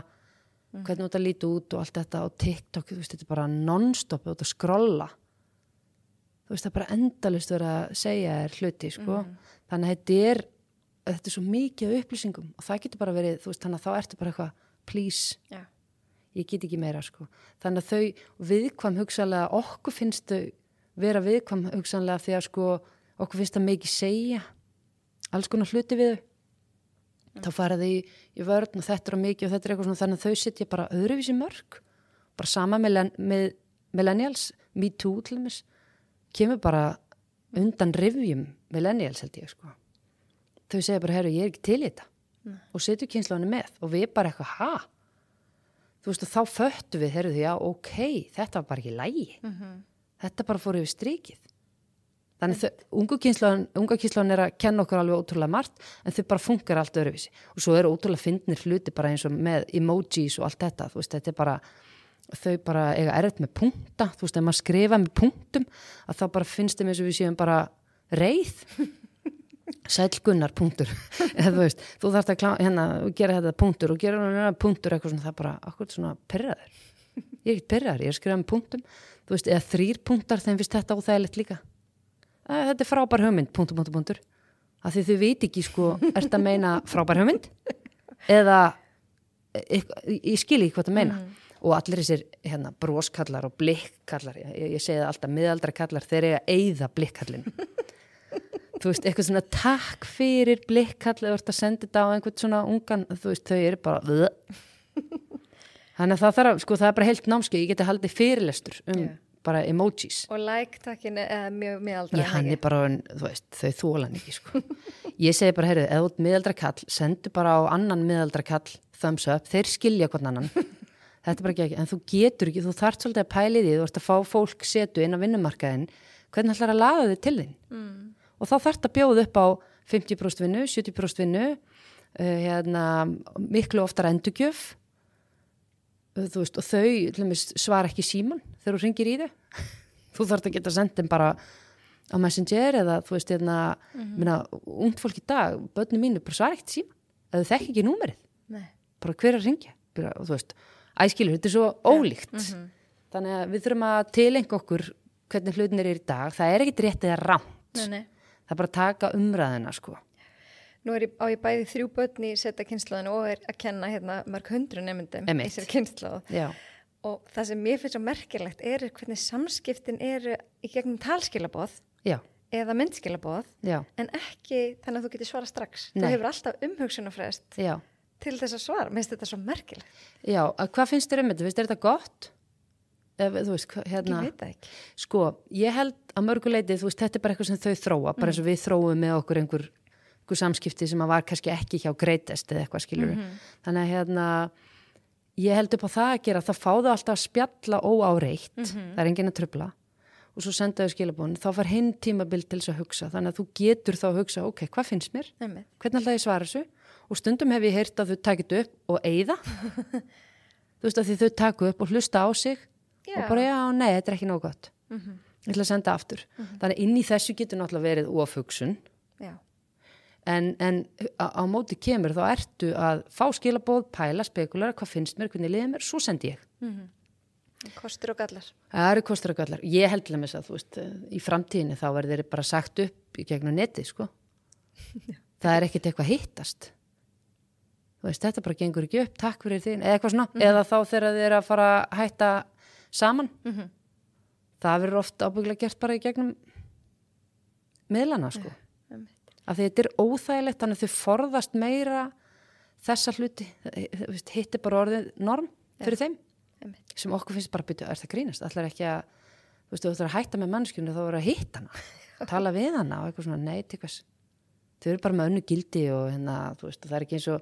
hvernig átt að líta út og allt þetta og TikTok, þú veist, þetta er bara non-stop átt að skrolla. Þú veist, það er bara endalaust verið að segja hluti, sko. Þannig að þetta er svo mikið upplýsingum og það getur bara verið, þú veist, þannig að þá ertu bara eitthvað, please, ég get ekki meira, sko. Þannig að þau viðkvæm hugsanlega, okkur finnst þau vera viðkvæm hugsanlega því að, sko, okkur finnst það mikið segja alls konar hluti við þau. Þá fara þau í vörn og þetta er mikið og þetta er eitthvað svona, þannig að þau setja bara öðruvísi mörg. Bara sama með millennials, Me Too til dæmis, kemur bara undan rifjum millennials held ég, sko. Þau segja bara, herru, ég er ekki til í þetta. Og setju kynslóðinu með og við bara eitthvað, Þú veist, og þá föttu við, herru því, já, ok, þetta var bara ekki lægi. Þetta bara fór yfir strikið. Þannig unga kynslóðin er að kenna okkur alveg ótrúlega margt, en þau bara funkar allt öðruvísi. Og svo eru ótrúlega fyndnir hluti bara eins og með emojis og allt þetta. Þú veist, þetta er bara, þau bara eiga erfitt með punkta. Þú veist, ef maður skrifa með punktum, að þá bara finnst þeim eins og við séum bara reið. Sælgunnar punktur. Eða, þú veist, þú þarft að gera þetta punktur og gera punktur eitthvað svona, það bara akkurat svona pirraður. Ég er ekkert pirraður, ég er skrifað með punktum. Þú veist, eða 3 punktar, þeim finnst þetta óþægilegt líka. Þetta er frábær hugmynd, punktur. Af því þau veit ekki, sko, ert að meina frábær hugmynd? Eða, ég skil ekki hvað það meina. Og allir þessir, broskallar og blikkkallar, ég segi það alltaf, miðaldra kallar, þeir eiga að eyða blikkallinu. Þú veist, eitthvað svona takk fyrir blikkall eða þú ert að senda þetta á einhvern svona ungan, þú veist, þau eru bara þannig að það þarf, sko, það er bara heilt námskeið, ég geti haldið fyrirlestur bara emojis. Og like-takkin er mjög miðaldra. Já, hann er bara, þú veist, þau þólan ekki, sko. Ég segi bara, heyrðu, ef þú ert miðaldra kall, sendu bara á annan miðaldra kall thumbs up, þeir skilja hvern annan. Þetta er bara ekki, en þú getur ekki, þú þarft svolítið að pæli því, þú ert að fá fólk setu inn á vinnumarkaðin, hvernig ætlar að laða þig til þín? Og þá þarft að bjóða upp á 50% vinnu, 70% vinnu, miklu oftar endurgjöf, þú veist, og þau svara ekki síman þegar þú hringir í þau. Þú þarft að geta sendin bara á Messenger eða, þú veist, minna, ungt fólk í dag, börnum mínu, bara svara ekkert síman, eða þau þekki ekki númerið. Nei. Bara hver að hringja, bara, þú veist, æskilur, þetta er svo ólíkt. Þannig að við þurfum að tilenga okkur hvernig hlutinir er í dag, það er ekkert rétt eða rangt. Nei. Það er bara að taka umræðina, sko. Nú á ég bæði 3 börn í setja kynslóðinu og er að kenna mörg 100 nemyndum í sér kynslóð. Já. Og það sem mér finnst svo merkilegt er hvernig samskiptin eru í gegnum talskilaboð eða myndskilaboð en ekki þannig að þú getur svara strax. Nei. Þú hefur alltaf umhugsunarfrest til þess að svara. Mér finnst þetta svo merkilegt. Já, hvað finnst þér þetta? Finnst þér þetta gott? Þú veist, ég veit það ekki. Sko, ég held að mörguleiti, þú veist, þetta er bara eitthvað sem þau þróa, bara eins og við þróum með okkur einhver samskipti sem að var kannski ekki hjá greatest eða eitthvað, skilur. Þannig að ég held upp á það að gera, það fáðu alltaf að spjalla óáreitt, það er enginn að trufla og svo sendaðu skilabóðin, þá far hinn tímabil til þess að hugsa, þannig að þú getur þá að hugsa, ok, hvað finnst mér? Hvernig ætla ég svara þessu? Og stundum hef ég heyrt að þau takit upp og eyða. Þú veist, að því þau taku upp og hlusta á sig og bara, já, nei, þetta er ekki nóg gott. Ég ætla að senda aftur. Þannig inn í þessu getur náttúrulega verið ofhugsun. En á móti kemur þá ertu að fá skilabóð, pæla, spekulara, hvað finnst mér, hvernig liðið mér, svo sendi ég. Kostur og gallar. Það eru kostur og gallar. Ég held til að þú veist, í framtíðinni þá verður þeir bara sagt upp í gegnum netið, sko. Það er ekkert eitthvað hittast. Þú veist, þetta bara gengur ekki upp, takk fyrir þín, eða eitthvað svona, eða þá þegar þeir að fara að hætta saman. Það verður oft ábyggilega gert bara í gegnum miðlana, sko. Af því þetta er óþægilegt, þannig að þau forðast meira þessa hluti, hitt bara orðið norm fyrir þeim, Einmitt. sem okkur finnst bara byrja, það grínast, allar ekki að þú ætlar að hætta með mannskjunu, þá verður að hitta hana tala við hana og eitthvað svona, nei, til hvers þau eru bara með önnu gildi og það er ekki eins og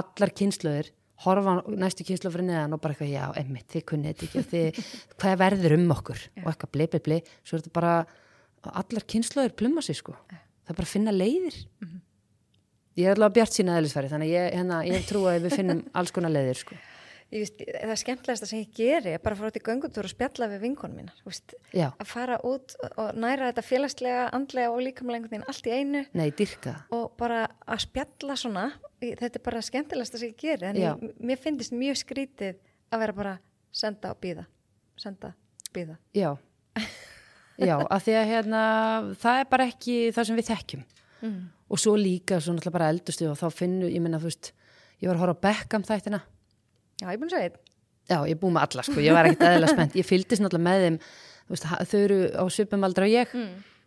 allar kynslóðir horfa næstu kynslu fyrir neðan og bara eitthvað, já, einmitt, þið kunnið þetta ekki hvað verður okkur og eitthvað bli, svo er þetta bara allar kynslóðir plumma sig, sko það er bara að finna leiðir ég er allavega bjartsýn eðlisfæri, þannig ég trú að við finnum alls konar leiðir, sko Það skemmtilegasta sem ég geri er bara að fara út í göngutúr og spjalla við vinkonum mínar, að fara út og næra þetta félagslega, andlega og líkamlega einhvern veginn allt í einu. Nei, dyrka. Og bara að spjalla svona, þetta er bara skemmtilegasta sem ég geri, en mér finnst mjög skrítið að vera bara senda og bíða. Já, af því að það er bara ekki það sem við þekkjum. Og svo líka, svo náttúrulega bara eldustu og þá ég meina, ég var að horfa á Beckham þættina. Já, ég er búin að segja þetta. Já, ég er búin með alla, sko, ég var ekkert eðlilega spennt. Ég fylgdist náttúrulega með þeim, þau eru á svipum aldrei og ég.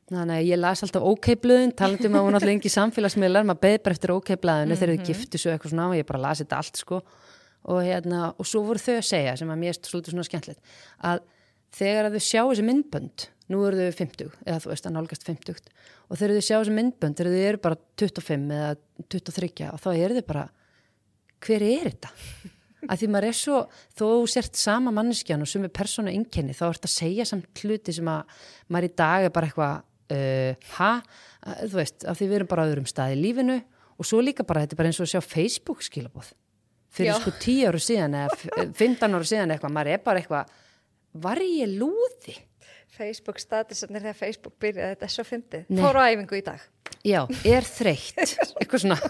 Þannig að ég las alltaf OK-blöðin, talandi að hún náttúrulega engi samfélagsmiðlar, maður beið bara eftir OK-blöðinu þegar þau giftu svo eitthvað svona og ég bara las þetta allt, sko. Og svo voru þau að segja, sem að mér er svolítið svona skemmtilegt, að þegar að þau sjá þessi myndbönd, nú eru þau 50, eða þú veist að nálgast 50, og þegar þau sjá þessi myndbönd, þegar þau eru bara 25 eða 23, og þá eru þau bara, hver er þetta? Að því maður er svo, þó sért sama manneskjan og sumi persónu einkenni, þá ert að segja samt hluti sem að maður í dag er bara eitthvað, þú veist, af því við erum bara á öðrum stað í lífinu og svo líka bara, þetta er bara eins og að sjá Facebook skilaboð fyrir sko 10 ára síðan eða 15 ára síðan eitthvað, maður er bara eitthvað, var ég lúði? Facebook statusarnir þegar Facebook byrjaði, þetta er svo fyndið. Fór á æfingu í dag. Já, er þreytt, eitthvað svona,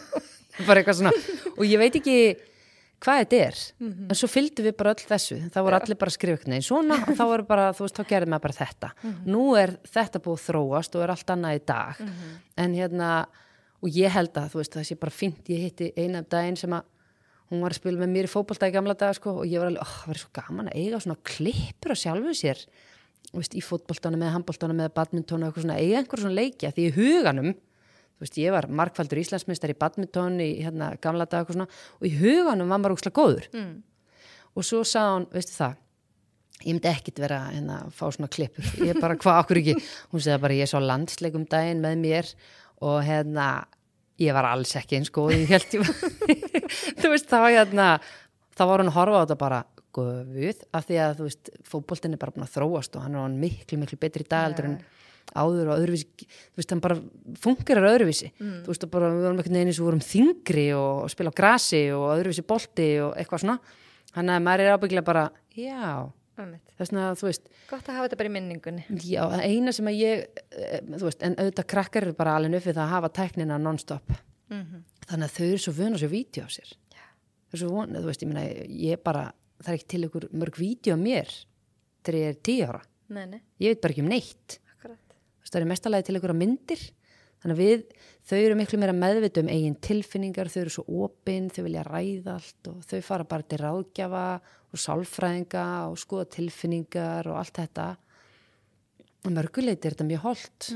bara eitthvað svona, og ég veit ekki hvað þetta er, en svo fylgdu við bara öll þessu, það voru allir bara að skrifa eitthvað svona og þá voru bara, þú veist, þá gerði maður bara þetta nú er þetta búið þróast og er allt annað í dag en og ég held að, þú veist, það sé bara fínt, ég hitti eina daginn sem að hún var að spila með mér í fótbolta í gamla daga, sko, og ég var alveg, það var svo gaman að eiga svona klippur á sjálfu sér, þú veist, í fótboltana með handboltana með badminton og eitthvað svona, eiga einhver svona leikja, því í huganum þú veist, ég var margfaldur Íslandsmeistari í badminton í gamla daga og svona og í huganum var maður ógeðslega góður og svo sagði hún, veistu það ég myndi ekkit vera að fá svona klippur ég bara, hvað okkur ekki hún segði bara, ég sá landsleikum daginn með mér og ég var alls ekki eins góð ég held ég þú veist, þá var hún að horfa á þetta bara guð, af því að þú veist, fótboltinn er bara búin að þróast og hann er miklu, miklu betri í dag en áður og öðruvísi, þú veist, hann bara fungerar öðruvísi, þú veist, bara við vorum einhvern veginn eins og vorum þingri og spila á grasi og öðruvísi bolti og eitthvað svona þannig að maður er ábyggilega bara, já það er svona, þú veist gott að hafa þetta bara í minningunni já, eina sem að ég, þú veist, en auðvitað krakkar eru bara alveg uppið það að hafa tæknina non-stop þannig að þau eru svo vön að sjá vídeo á sér þau eru svo vön, þú veist, ég meina, ég bara það er ekki til ykkur mörg vídeo á mér þegar ég er 10 ára ég veit bara ekki neitt það er mestalagi til einhverja myndir þannig að þau eru miklu meira meðvita eigin tilfinningar, þau eru svo opin þau vilja ræða allt og þau fara bara til ráðgjafa og sálfræðinga og skoða tilfinningar og allt þetta og mörguleiti er þetta mjög holdt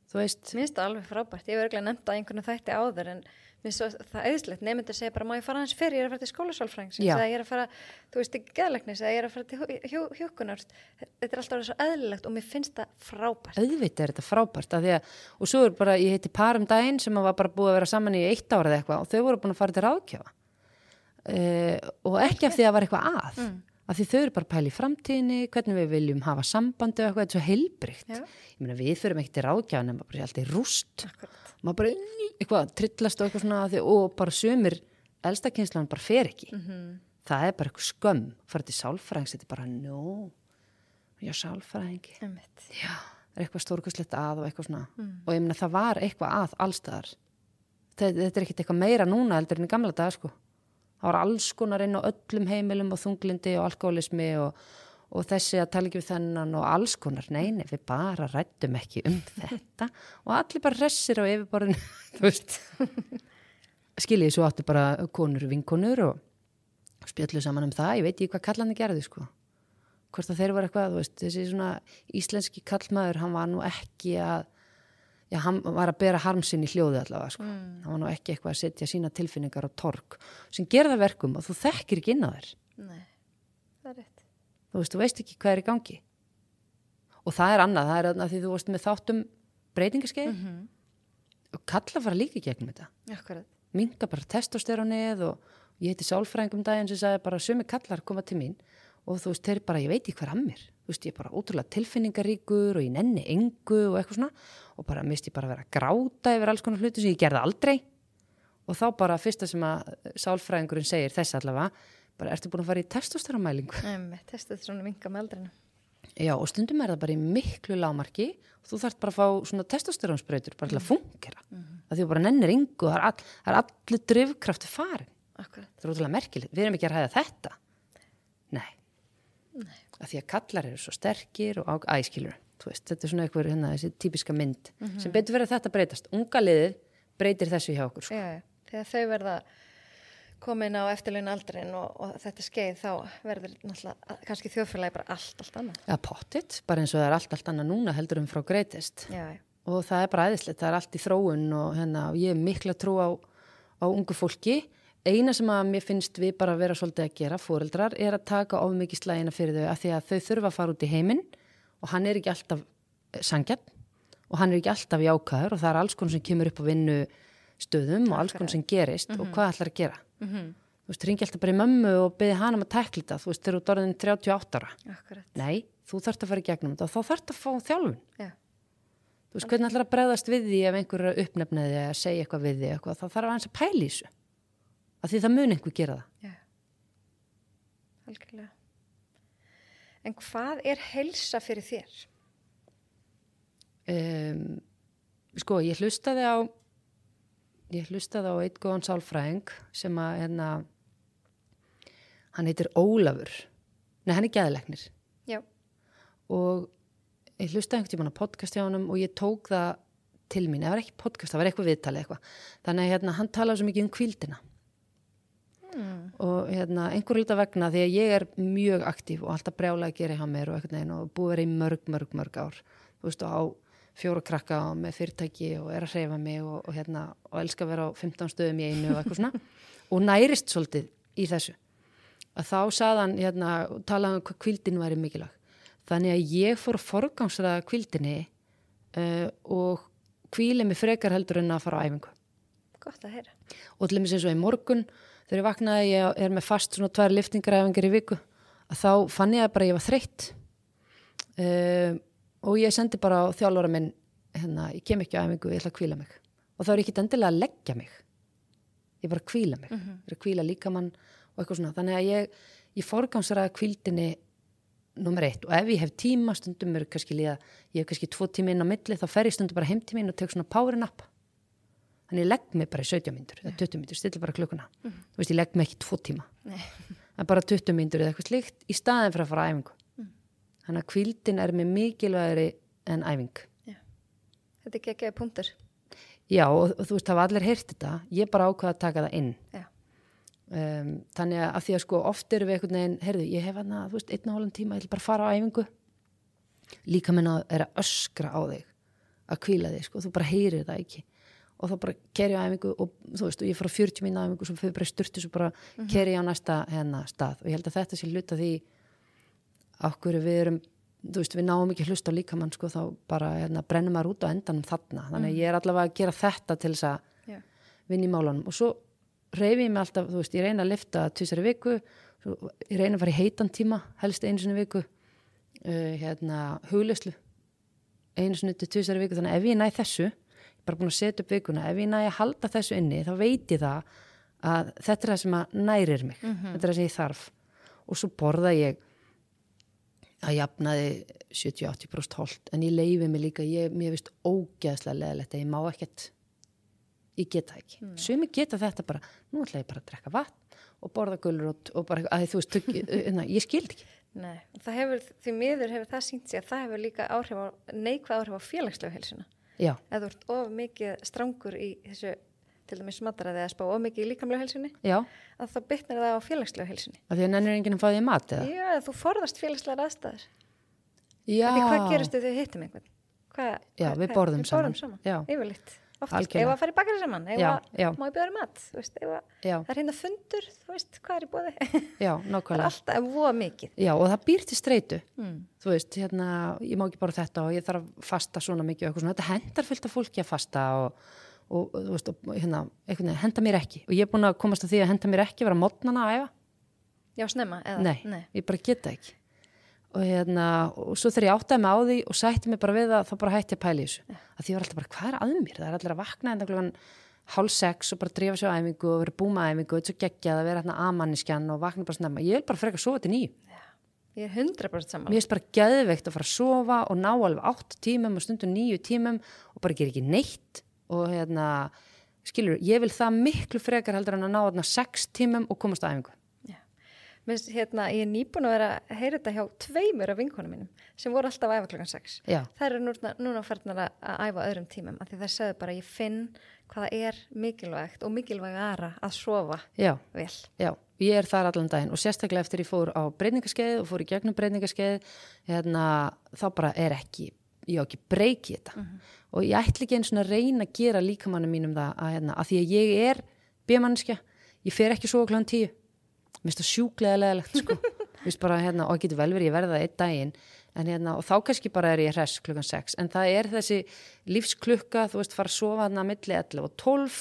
þú veist mér finnst það alveg frábært, ég hef örgulega nefnt á einhvern þætti áður en mér finnst það eðislegt, nefndir segja bara má ég fara hans fyrir, ég er að fara til skólasálfræðings eða ég er að fara, þú veist, til geðlæknis eða ég er að fara til hjúkunar þetta er alltaf svo eðlilegt og mér finnst það frábært auðvitað er þetta frábært og svo er bara, ég heiti par daginn sem var bara búið að vera saman í 1 ára eða eitthvað og þau voru búin að fara til ráðgjafa og ekki af því að var eitthvað af því þau eru bara pæli í framtíðinni, hvernig við viljum hafa sambandi og eitthvað, þetta er svo heilbrigt ég meina við förum ekki til ráðgjafa en bara alltaf í rúst maður bara eitthvað trillast og eitthvað svona og bara sumir elsta kynslan bara fer ekki það er bara eitthvað skömm fara til sálfræðings, þetta er bara já, sálfræðingi já, er eitthvað stórkostlegt að og eitthvað svona og ég meina það var eitthvað að allstaðar þetta er ekkert eitthvað meira núna heldur en í gamla daga, sko það var alls konar inn á öllum heimilum og þunglindi og alkoholismi og þessi að tala ekki við þennan og alls konar, nei, við bara ræddum ekki þetta og allir bara hressir á yfirborðinu, þú veist skiljið svo áttu bara konur og vinkonur og spjöllu saman það, ég veit ekki hvað kallandi gerði, sko hvort að þeir var eitthvað, þú veist þessi svona íslenski kallmaður, hann var nú ekki að já, hann var að bera harm sinn í hljóði allavega, sko. Hann var nú ekki eitthvað að setja sína tilfinningar á torg, sem gera það verkum að þú þekkir ekki inn á þér. Nei, það er rétt. Þú veist ekki hvað er í gangi. Og það er annað, það er að því þú varst með þáttum breytingaskeið og kalla fara líka í gegnum þetta. Akkurat. Minka bara testósterónið og ég heiti sálfræðing daginn sem sagði bara sumi kallar koma til mín og þú veist, þeir bara, ég veit ekki hvað að mér. Þú veist, ég er bara ótrúlega tilfinningaríkur og ég nenni engu og eitthvað svona og bara mist ég bara vera að gráta yfir alls konar hluti sem ég gerði aldrei og þá bara fyrsta sem að sálfræðingurinn segir þess allavega, bara ertu búin að fara í testósterónmælingu? Testósterónu minka með aldrinu. Já, og stundum er það bara í miklu lágmarki og þú þarft bara að fá svona testósterónsprautur bara til að fungera. Það því bara nennir engu, það er allir drifkrafti farin. Akkurat. Það er ótrúlega merkilegt. Við erum ekki að ræða þetta. Nei. Af því að kallar eru svo sterkir og æskilur. Þú veist, þetta er svona eitthvað þessi típiska mynd sem betur verið að þetta breytast. Unga liðið breytir þessu hjá okkur. Sko. Já, þegar þau verða komin á eftirlaun aldrin og þetta skeið þá verður náttúrulega kannski þjóðfélagi bara allt annað. Já, pottitt, bara eins og það er allt annað núna heldur frá greatest. Já. Og það er bara æðislegt, það er allt í þróun og ég er mikla trú á ungu fólki. Eina sem að mér finnst við bara vera svolítið að gera, foreldrar, er að taka of mikið slagina fyrir þau af því að þau þurfa að fara út í heiminn og hann er ekki alltaf sanngjarn og hann er ekki alltaf jákvæður og það er alls konar sem kemur upp á vinnustöðum og alls konar sem gerist og hvað ætlar að gera. Þú veist, ringi alltaf bara í mömmu og beði hana að tækla þetta, þú veist, þegar þú ert orðin 38 ára. Akkurat. Nei, þú þarft að fara í gegnum þetta og þá þarft að fá þjálfun. Já. Þú veist, hvernig ætlar að bregðast við því ef einhver uppnefnaði að segja eitthvað við því eitthvað, þá þarf aðeins að pæla í þessu. Af því það mun einhver gera það. Já, algjörlega. En hvað er heilsa fyrir þér? Sko, ég hlustaði á einn góðan sálfræðing sem að hann heitir Ólafur. Nei, hann er geðlæknir. Já. Og ég hlustaði einhvern tímann á podcast hjá honum og ég tók það til mín. Það var ekki podcast, það var eitthvað viðtalið eitthvað. Þannig að hann talaði svo mikið um hvíldina. Og einhver hluta vegna því að ég er mjög aktív og alltaf brjála að gera hjá mér og eitthvað neginn og búið verið í mörg ár. Þú veist, og á 4 krakka og með fyrirtæki og er að hreyfa mig og elska að vera á 15 stöðum í einu og eitthvað svona og nærist svolítið í þessu. Að þá sagði hann, talaði um hvað hvíldin væri mikilvæg. Þannig að ég fór að forgangsraða hvíldinni og hvíli mig frekar heldur en að fara á æfingu. Gott að heyra. Og til dæmis eins og í morgun þegar ég vaknaði, ég er með fast svona 2 lyftingaræfingar í viku, að þá fann ég bara að ég var þreytt og ég sendi bara á þjálfara minn, ég kem ekki á æfingu, ég ætla að hvíla mig. Og þá er ég ekki endilega að leggja mig. Ég bara hvíla mig. Ég er að hvíla líkamann og eitthvað svona. Þannig að ég forgangsraða hvíldinni númer 1 og ef ég hef tíma, stundum er kannski líða, ég hef kannski 2 tíma inn á milli, þá fer ég stundum bara heim til mín og tek svona power nap. Þannig ég legg mig bara í 17 mínútur eða 20 mínútur, stillir bara klukkuna. Þú veist, ég legg mig ekki 2 tíma. Nei. En bara 20 mínútur eða eitthvað slíkt í staðin fyrir að fara á æfingu. Þannig að hvíldin er mér mikilvægari en æfing. Já. Þetta er geggjaði punktur. Já, og þú veist, það var allir heyrt þetta. Ég bara ákvað að taka það inn. Já. Þannig að því að sko oft erum við einhvern veginn, heyrðu, ég hef þú veist, 1,5 tíma, ég vil bara fara á æfingu. Líka minna er að öskra á þig, að hvíla þig, sko, þú bara heyrir það ekki. Og þá bara keri á æfingu og þú veist, og ég fór á 40 mínúna æfingu sem fyrir bara styrtis og bara keri á næsta stað. Og ég held að þetta sé hluta því okkur við erum, þú veist, við náum ekki hlusta á líkamann, sko, þá bara brennum maður út á endanum þarna. Þannig að ég er allavega að gera þetta til þess að vinna í málunum. Og svo reyfi ég mig alltaf, þú veist, ég reyna að lyfta 2 í viku, ég reyna að fara í heitan tíma, helst 1 sinni í viku, hugleyslu, 1 sinni til 2 í viku. Þannig að ef ég næ þessu, bara búin að setja upp vikuna, ef ég næ að halda þessu inni, þá veit ég það að þetta er það sem að nærir mig, þetta er það sem ég þarf. Og svo borða ég að jafnaði 70-80% holt, en ég leyfi mig líka, mér veist ógeðslega leðilegt að ég má ekkert, ég geta ekki. Sumi geta þetta bara, nú ætla ég bara að drekka vatn og borða gulrót og bara, að þú veist, ég skildi ekki. Nei, það hefur, því miður hefur það sýnt sig að það hefur líka neikvæð áhrif á félagslegu heilsuna. Já. Ef þú ert of mikið strangur í þessu, til dæmis mataræði eða spá of mikið í líkamlegu heilsunni, Já. Að það bitnar það á félagslegu heilsunni. Af því að nennir enginn að fá því mat, eða? Já, þú forðast félagslegar aðstæður. Já. Því hvað gerist þau hittum einhvern? Já, við borðum saman. Já. Yfirleitt. Oftast, Algjörlega. ef að fara í bakarí saman, Já. má ég bjóða þér mat, þú veist, Já. það hérna fundur, þú veist, hvað í boði? Já, Það nákvæmlega. alltaf voða mikið. Já, og það býr til streitu. Þú veist, ég má ekki bara þetta og ég þarf að fasta svona mikið og eitthvað svona. Þetta hendar fullt af fólki að fasta og þú veist, einhvern veginn, henda mér ekki. Og ég er búin að komast að því að henda mér ekki, vera mótnana að æfa. Já, snemma, eða? Nei, ég bara geta ekki. Og svo þegar ég áttaði mig á því og sætti mig bara við það, þá bara hætti ég að pæla í þessu. Að því ég var alltaf bara, hvað að mér? Það allir að vakna enda klukkan 5:30 og bara drífa sig á æfingu og vera búma æfingu og þetta svo geggjað að vera hérna amanniskjan og vakna bara snemma. Ég vil bara frekar sofa til 9. Ég er 100% saman. Mér finnst bara geðveikt að fara að sofa og ná alveg 8 tímum og stundum 9 tímum og bara gera ekki neitt og skilur, ég vil það miklu frekar heldur en að ná 6 tímum og komast á æfingu. Ég er nýbúin að vera að heyra þetta hjá 2 af vinkonum mínum sem voru alltaf að æfa klukkan 6. Já. Það eru núna farnar að æfa öðrum tímum af því það segðu bara ég finn hvað það er mikilvægt og mikilvægara að sofa vel. Já, ég er þar allan daginn og sérstaklega eftir ég fór á breytingaskeið og fór í gegnum breytingaskeið þá bara er ekki ég á ekki breyki þetta og ég ætla ekki einu svona að reyna að gera líkamannum mínum það að því að ég er B-manneskja, ég fer ekki svo klukkan 10. Mér finnst það sjúklega leðilegt sko. Mér finnst bara og það getur vel verið ég verða það einn daginn en og þá kannski bara er ég hress klukkan 6 en það er þessi lífsklukka þú veist fara að sofa þarna milli 11 og 12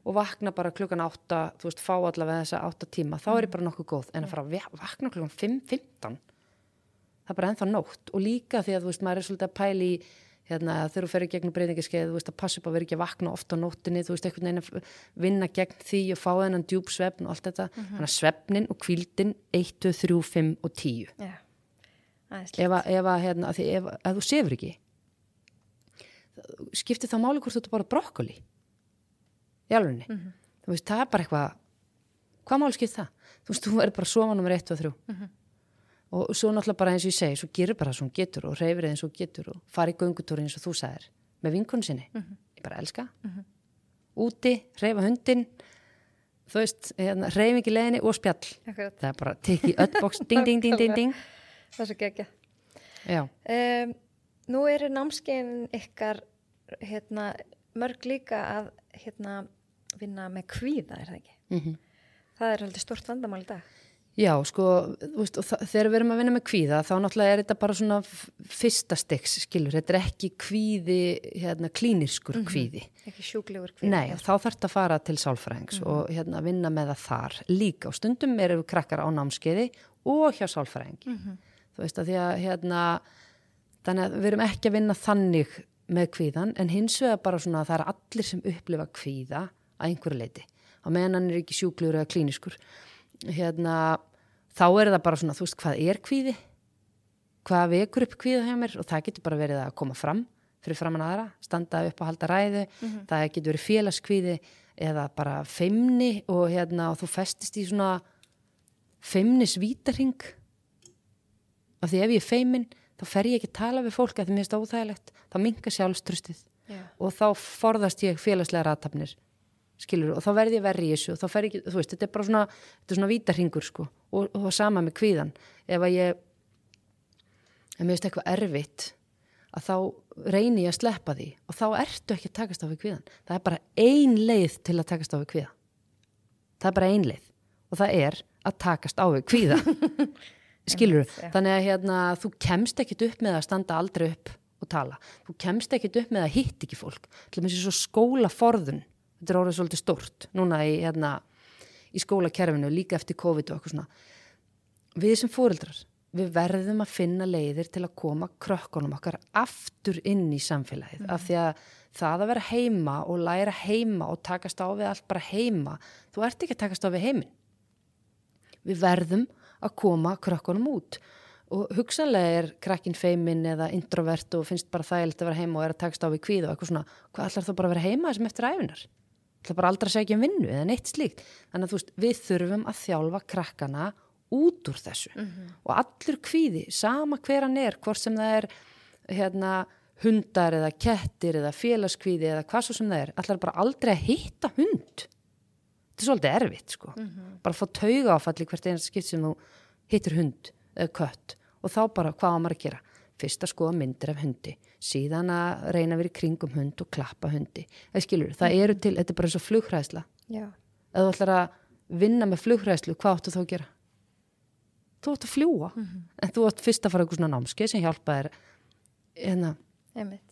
og vakna bara klukkan 8 þú veist fá allavega þessa 8 tíma þá er ég bara nokkuð góð en að fara að vakna klukkan 5:15 það er bara ennþá nótt og líka því að þú veist maður er svolítið að pæla í þegar þú ferur gegnum breytingaskeið, þú veist að passa upp að vera ekki að vakna ofta á nóttinni, þú veist einhvern veginn að vinna gegn því og fá þennan djúp svefn og allt þetta, þannig að svefnin og hvíldin 1, 2, 3, 5 og 10. Já, ef þú sefur ekki, skiptir það máli hvort þú ert bara brokkoli í alvegni. Þú veist, það er bara eitthvað, hvað máli skiptir það? Þú veist, þú er bara að sofa nummer 1 og 3. Og svo náttúrulega bara eins og ég segi, svo gerir bara svo hún getur og hreyfir eins og getur og fari í göngutúri eins og þú sagðir með vinkonu sinni. Ég bara elska. Úti, hreyfa hundinn, þú veist, hreyfing í leiðinni og spjall. Akkurat. Það er bara tekið öllboks, ding, ding, ding, ding, ding. Það er svo geggjað. Já. Nú eru námskeiðin ykkar mörg líka að vinna með kvíða, er það ekki? Það er heldur stórt vandamál í dag. Já, sko, þú veist, þegar við erum að vinna með kvíða þá náttúrulega er þetta bara svona fyrsta stigs, skilur, þetta er ekki kvíði, klíniskur kvíði. Ekki sjúklegur kvíði. Nei, þá þarf þetta að fara til sálfræðings og vinna með það þar líka og stundum eru krakkar á námskeiði og hjá sálfræðingi. Þú veist að því að þannig að við erum ekki að vinna þannig með kvíðan en hins vegar bara svona að það er allir sem upplifa kvíða að einhverju leiti. Á meðan hann er ekki sjúklegur eða klíniskur. Þá er það bara svona, þú veist, hvað er kvíði? Hvað vekur upp kvíða hjá mér? Og það getur bara verið að koma fram fyrir framan aðra, standa upp og halda ræðu. Það getur verið félagskvíði eða bara feimni og þú festist í svona feimnisvítarhing. Af því ef ég er feimin, þá fer ég ekki að tala við fólk að því mér finnst óþægilegt. Þá minnka sjálfstrustið og þá forðast ég félagslega athafnir. Skilur, og þá verði ég verri í þessu og þá fer ekki, þú veist, þetta er bara svona vítarhingur sko og sama með kvíðan ef mér finnst eitthvað erfitt að þá reyni ég að sleppa því og þá ertu ekki að takast á við kvíðan það er bara ein leið til að takast á við kvíða það er bara ein leið og það er að takast á við kvíða skilur, þannig að þú kemst ekkit upp með að standa aldrei upp og tala, þú kemst ekkit upp með að hitta ekki fólk til þess að skólaforðun þetta er orðið svolítið stórt núna í skólakerfinu líka eftir COVID og eitthvað svona. Við sem foreldrar, við verðum að finna leiðir til að koma krökkunum okkar aftur inn í samfélagið af því að það að vera heima og læra heima og takast á við allt bara heima, þú ert ekki að takast á við heiminn. Við verðum að koma krökkunum út og hugsanlega er krakkinn feiminn eða introvert og finnst bara þægilegt að vera heima og er að takast á við kvíða og eitthvað svona, hvað ætlar þú bara að vera heima sem eftir æfinar? Það er bara aldrei að segja um vinnu eða neitt slíkt. Þannig að þú veist, við þurfum að þjálfa krakkana út úr þessu. Og allur kvíði, sama hver hann er, hvort sem það er hundar eða kettir eða félagskvíði eða hvað svo sem það er, allar bara aldrei að hitta hund. Þetta er svolítið erfitt, sko. Bara að fá taugaáfall í hvert einasta skipt sem þú hittir hund eða kött og þá bara hvað á maður að gera? fyrst að skoða myndir af hundi, síðan að reyna að vera í kringum hund og klappa hundi. Skilur, það eru til, þetta bara eins og flughræðsla. Já. Ef þú ætlar að vinna með flughræðslu, hvað áttu þá að gera? Þú átt að fljúa, en þú átt fyrst að fara eitthvað svona námskeið sem hjálpa þér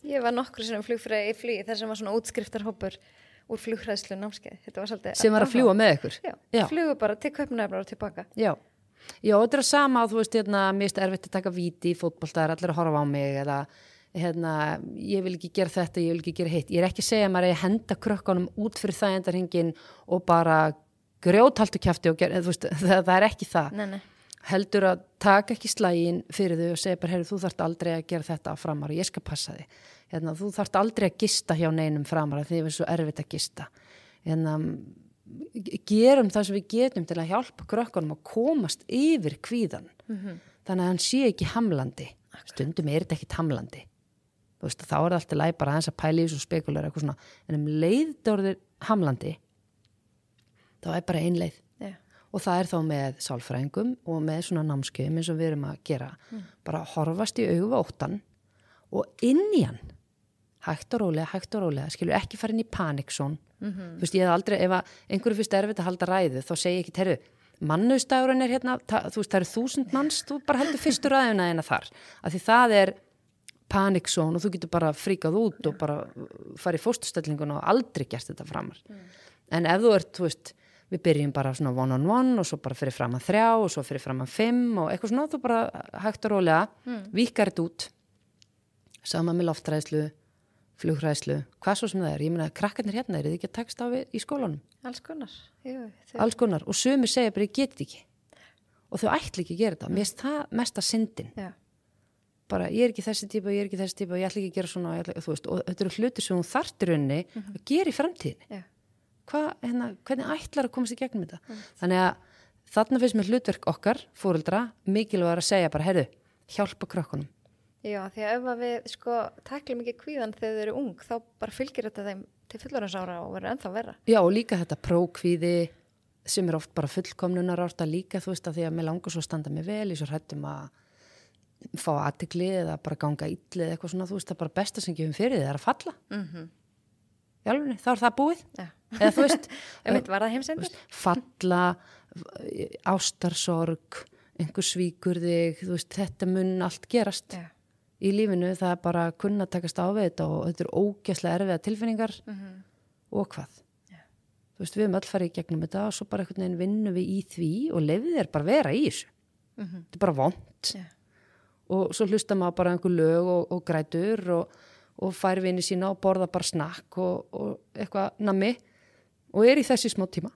Ég var nokkur sem flugfræði í flugi þar sem var svona útskriftarhópur úr flughræðslu námskeið. Þetta var svolítið sem var að fljúa með ykkur. Já. Flugu bara til Kaupmannahafnar og tilbaka. Já, þetta er sama þú veist, mér finnst erfitt að taka víti í fótbolta, það er allir að horfa á mig eða, ég vil ekki gera þetta, ég vil ekki gera hitt. Ég er ekki að segja að maður er að henda krökkunum út fyrir þægindarhringinn og bara grjóthaltu kjafti og gera, þú veist, það er ekki það. Nei. Heldur að taka ekki slaginn fyrir þau og segja bara, heyrðu, þú þarft aldrei að gera þetta framar og ég skal passa þig. Þú þarft aldrei að gista hjá neinum framar því það er svo erfitt að gista. Gerum það sem við getum til að hjálpa krökkunum að komast yfir kvíðan. Þannig að hann sé ekki hamlandi. Stundum er þetta ekki hamlandi. Þú veist, þá er það alltaf læg bara aðeins að pæla í þessu spekular eitthvað svona. En leið það orðið hamlandi, þá er bara ein leið. Og það er þá með sálfræðingum og með svona námskeiðum eins og við erum að gera. Bara horfast í augu við óttan og inn í hann. Hægt og rólega, skilur ekki fara inn í paniksón. Þú veist, ég hef aldrei, ef einhverju fyrst erfitt að halda ræðu, þá segi ég ekki, heyrðu, mannauðsdagurinn er hérna, þú veist, það eru 1000 manns, þú bara heldur fyrstu ræðuna þína þar. Af því það er paniksón og þú getur bara fríkað út og bara farið í fósturstellingun og aldrei gert þetta framar. En ef þú ert, þú veist, við byrjum bara svona one-on-one og svo bara fyrir fram að 3 og svo fyrir fram að 5 og eitthvað svona, þú bara hægt og rólega, víkar þetta út, sama með loftræðslu, flughræðslu, hvað svo sem það er. Ég meina, krakkarnir hérna eru þið ekki að takast á við í skólanum? Alls konar. Alls konar, og sumir segja bara, ég get þetta ekki. Og þau ætla ekki að gera þetta. Mér finnst það mesta syndin. Já. Bara, ég er ekki þessi típa, ég ætla ekki að gera svona, þú veist, og þetta eru hlutir sem hún þarft í rauninni að gera í framtíðinni. Já. Hvernig ætlar að komast í gegnum þetta? Þannig að þarna finnst mér hlutverk okkar, foreldra, mikilvægur að segja bara, heyrðu, hjálpa krökkunum. Já, því að ef við taklum ekki kvíðan þegar þau eru ung, þá bara fylgir þetta þeim til fullorðinsára og verður ennþá verra. Já, og líka þetta prókvíði sem er oft bara fullkomnunar árt að líka, þú veist, að því að mér langar svo að standa mig vel í svo hrættum að fá athygli eða bara ganga illi eða eitthvað svona, þú veist, það bara besta sem gefum fyrir þið er að falla. Í alveg, þá er það búið. Já. Eða þú veist, var það heimsendur? Falla, ástarsorg, einhver svíkur þig, þú veist, þetta mun allt gerast. Já. Í lífinu, það er bara að kunna takast á við þetta og þetta er ógeðslega erfiða tilfinningar og hvað. Já. Þú veist, við höfum öll farið í gegnum þetta og svo bara einhvern veginn vinnum við í því og leyfið þér bara vera í þessu. Þetta er bara vont. Já. Og svo hlusta maður bara einhver lög og grætur og fær vini sína og borða bara snakk og eitthvað nammi og er í þessi smá tíma.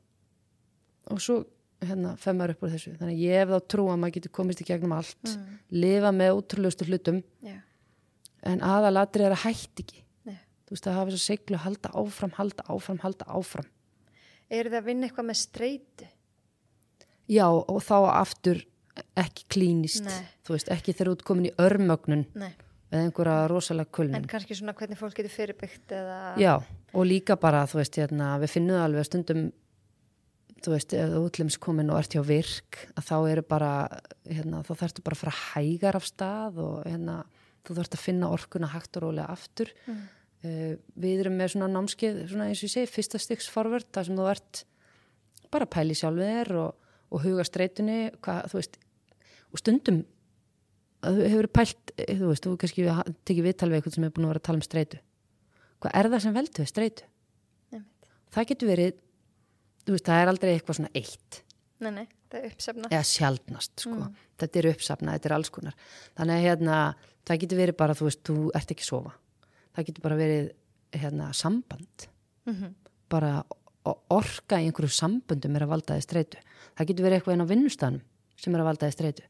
Og svo fer maður upp úr þessu. Þannig að ég hef þá trú að maður getur komist í gegnum allt, lifa með ótrúlegustu hlutum, en aðalatri er að hætti ekki. Þú veist, að hafa þess að seglu halda áfram. Er það að vinna eitthvað með streitu? Já, og þá aftur ekki klínist. Þú veist, ekki þegar þú ert komin í örmögnun eða einhverja rosalega kulnun. En kannski svona hvernig fólk getur fyrirbyggt eða... Já, og líka bara, þú veist, við finnum það alveg að stundum, þú veist, ef þú útlims komin og ert hjá virk, að þá eru bara, þá þarftu bara að fara hægar af stað og þú þarft að finna orkuna hægt og rólega aftur. Við erum með svona námskeið, svona eins og ég segi, fyrsta stigs forvörd, þar sem þú ert bara að pæla í sjálfum þér og huga streitunni, þú veist, og stundum að þú hefur pælt, þú veist, þú kannski tekið viðtal við eitthvað sem er búin að vera að tala um streitu. Hvað er það sem veldur við streitu? Það getur verið, þú veist, það er aldrei eitthvað svona eitt. Nei, það er uppsafnað. Eða sjaldnast, sko. Þetta er uppsafnað, þetta er alls konar. Þannig að það getur verið bara, þú veist, þú ert ekki að sofa. Það getur bara verið samband. Bara orka í einhverju samböndum er að valda þið streitu. Það getur verið eitthvað inn á vinnustanum sem er að valda þið streitu.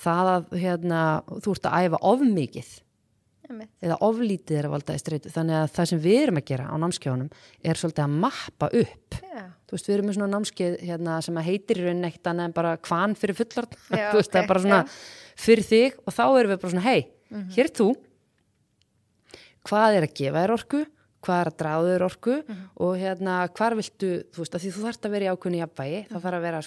Það að þú ert að æfa of mikið eða oflítið er að valda þið streitu. Þannig að það sem við erum að gera á námskeiðunum er svolítið að mappa upp. Þú veist, við erum með svona námskeið sem að heitir í rauninni ekkert annað en bara hvan fyrir fullorðna. Þú veist, það er bara svona fyrir þig og þá erum við bara svona, hei, hér er þú. Hvað er að gefa þér orku? Hvað er að draga þér orku? Og hvar viltu, þú veist, að því þú þarft að vera í ákveðnu jafnvægi, það þarf að vera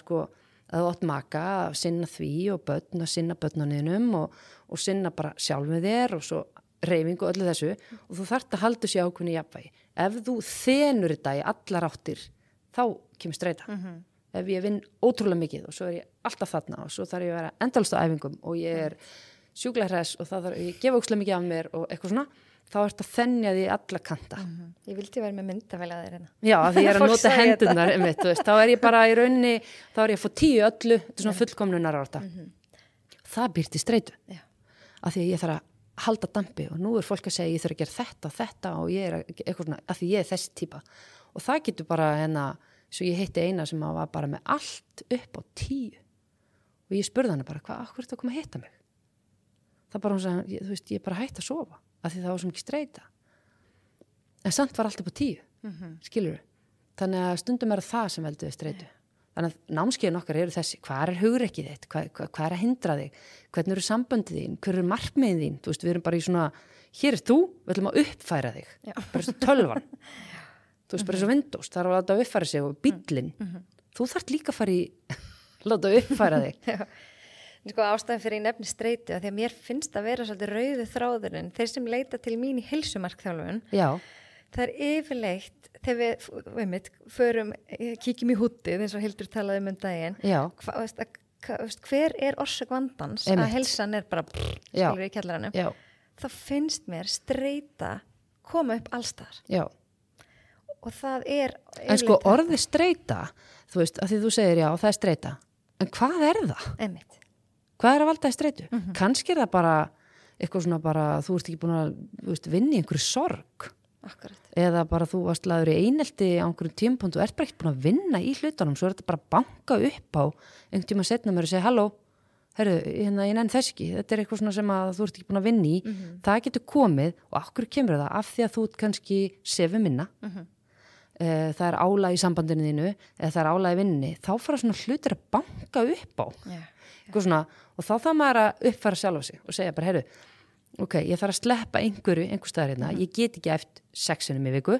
að þú átt maka að sinna því og börn að sinna börnuninum og sinna bara sjálf með þér og svo reyfingu og öllu þessu og þú þarft að halda sér ákveðnu jafnvægi. Ef þú þenur þetta í allar áttir, þá kemur streita. Ef ég vinn ótrúlega mikið og svo er ég alltaf þarna og svo þarf ég að vera endalaust á æfingum og ég sjúklega hress og ég gefa ókslega mikið af mér og eitthvað svona, þá ert að þenja því alla kanta. Ég vildi vera með myndavél að þér hérna. Já, því ég er að nota hendurnar, þá er ég bara í rauninni, þá er ég að fá 10 öllu, þetta er svona fullkomnunar ára. Það býr til streitu. Já. Af því að ég þarf að halda dampi og nú er fólk að segja ég þarf að gera þetta og ég er eitthvað svona, af því ég er þessi típa. Og það getur bara svo ég hitti eina sem var bara með allt upp á 10. Og ég spurði hana bara, akkur er þetta að koma að hitta mig? Það bara, hún sagði, þú veist, ég er bara hætt að sofa. Af því það var svo mikið streita. En samt var allt upp á 10, skilurðu. Þannig að stundum er það sem veldur streitu. Þannig að námskeiðin okkar eru þessi, hvað er hugrekkið þitt, hvað er að hindra þig, hvernig eru samböndið þín, hver eru markmiðin þín, þú veist, við erum bara í svona, hér er þú, við ætlum að uppfæra þig, bara svo tölvan, þú veist, bara svo Windows, það er að láta uppfæra sig og bíllinn, þú þarft líka að fara í, láta uppfæra þig. Sko ástæðan fyrir ég nefni streitu að því að mér finnst að vera svolítið rauðu þráðurinn þeir sem leita til mín í heilsumarkþjálfun það er yfirleitt þegar við kíkjum í húttið eins og Hildur talaði daginn hver er orsök vandans að heilsan er bara skilur í kjallaranum þá finnst mér streita koma upp allstaðar og það er en sko orðið streita þú veist að því þú segir já það er streita en hvað er það? Einmitt Hvað er að valda í streitu? Kannski er það bara eitthvað svona bara, þú ert ekki búin að vinna í einhverju sorg. Akkurat. Eða bara þú varst laður í einelti á einhverjum tímapunkti og ert bara ekki búin að vinna í hlutunum, svo er þetta bara að banka upp á einhvern tíma setna mér og segja, halló, herru, ég nenni þess ekki, þetta er eitthvað svona sem að þú ert ekki búin að vinna í, það getur komið og akkur kemur það af því að þú ert kannski sefur minna, það er álag í sambandinu þínu eða það er álag í vinninni, þá fara svona hlutir að banka upp á. Svona, og þá þarf maður að uppfæra sjálfa sig og segja bara, heyrðu, ok, ég þarf að sleppa einhver staðar hérna, ég get ekki eftir 6 sinnum í viku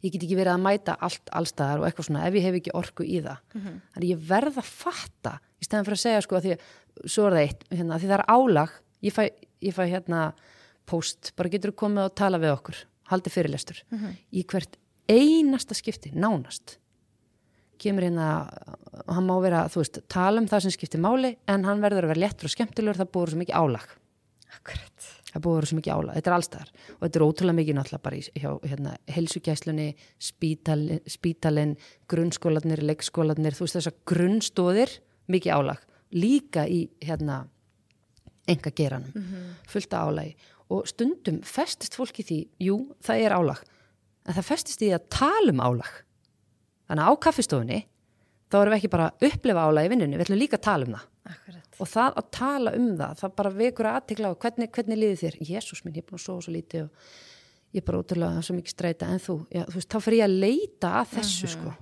ég get ekki verið að mæta allstaðar og eitthvað svona, ef ég hef ekki orku í það þannig ég verð að fatta í stæðan fyrir að segja, sko, að því svo er það eitt, hérna, því það er álag ég fæ hérna post, bara getur þú komið og tala við okkur haldi fyrirlestur, í hvert einasta skipti, nánast kemur hérna og hann má vera, þú veist, tala það sem skiptir máli en hann verður að vera léttur og skemmtilegur það búið svo mikið álag Akkurat. Það búið svo mikið álag, þetta er allstaðar og þetta er ótrúlega mikið náttúrulega bara hjá hérna, heilsugæslunni, spítalinn grunnskólarnir, leikskólarnir þú veist þessar grunnstóðir mikið álag, líka í hérna einkageranum fullt af álagi og stundum festist fólk í því, jú, það er álag en það festist í að tala álag þannig að á kaffistofunni þá erum við ekki bara að upplifa álag í vinnunni, við ætlum líka að tala það. Akkurat. Og það að tala það bara vekur að athygla á hvernig líður þér? Jesús minn, ég er búin að sofa svo lítið og ég er bara ótrúlega svo mikið streita en þú veist, þá fyrir ég að leita að þessu sko.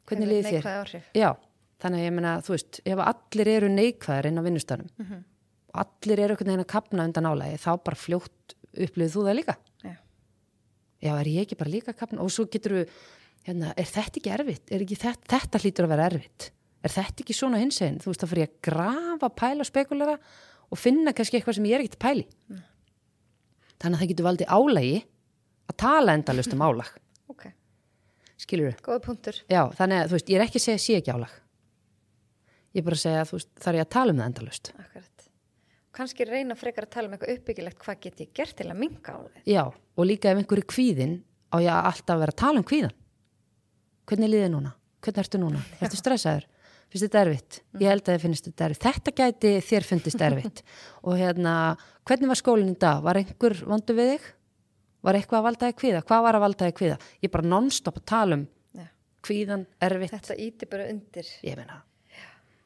Hvernig líður þér? Neikvæð áhrif. Já, þannig að ég meina, þú veist, ef allir eru neikvæðir inn á vinnustanum og allir eru einhvern veginn að kafna undan álagi, þá bara fljótt upplifir þú það líka. Já, er ég ekki bara líka að kafna? Og svo getur við hérna, er þetta ekki erfitt? Er ekki þetta hlýtur að vera erfitt? Er þetta ekki svona hinsegin? Þú veist, þá fyrir ég að grafa, pæla, spekulara og finna kannski eitthvað sem ég er ekkert að pæli. Þannig að það getur valdið álagi að tala endalaust álag. Ok. Skilurðu? Góða punktur. Já, þannig að þú veist, ég er ekki að segja sé ekki álag. Ég er bara að segja, þú veist, þarf ég að tala það endalaust. Akkurat. Kannski reyna frekar að tala eitthvað uppbyggilegt, hvað get ég gert til að minnka álagið? Já, og líka ef einhverju kvíðin á ég alltaf að vera að tala kvíðan. Hvernig líður núna? Hvernig ertu núna? Ertu stressaður? Finnst þetta erfitt? Ég held að þið finnst þetta erfitt. Þetta gæti þér fundist erfitt. Og hérna, hvernig var skólinn í dag? Var einhver vondur við þig? Var eitthvað að valda þig kvíða? Hvað var að valda þig kvíða? Ég bara non-stop að tala kvíðan, erfitt. Þetta íti bara undir. Ég meina,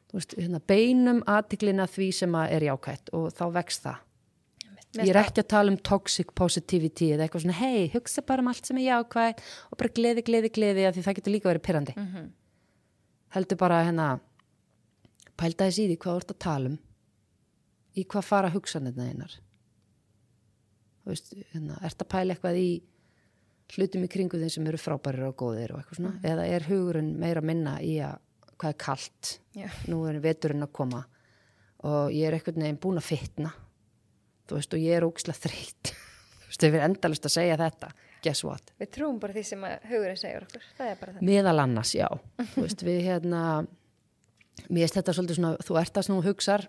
þú veist, hérna, beinum athyglina því sem er jákvætt og þá vex það. Ég er ekki að tala toxic positivity eða eitthvað svona, hei, hugsa bara allt sem er jákvætt og bara gleði að því það getur líka verið pirrandi. Heldur bara hérna pælda þess í því hvað þú ert að tala í hvað fara hugsanirna þínar. Þú veist, hérna, ert að pæla eitthvað í hlutum í kringu þeim sem eru frábærir og góðir og eitthvað svona, eða er hugurinn meira minna í að hvað er kalt, Já. nú er veturinn að koma og ég er einhvern veginn búin að fitna, þú veist, og ég er ógeðslega þreytt, þú veist, við endalaust að segja þetta, guess what? Við trúum bara því sem að hugurinn segir okkur, það er bara það. Meðal annars, já, þú veist, við mér finnst þetta svolítið svona, þú ert að hugsar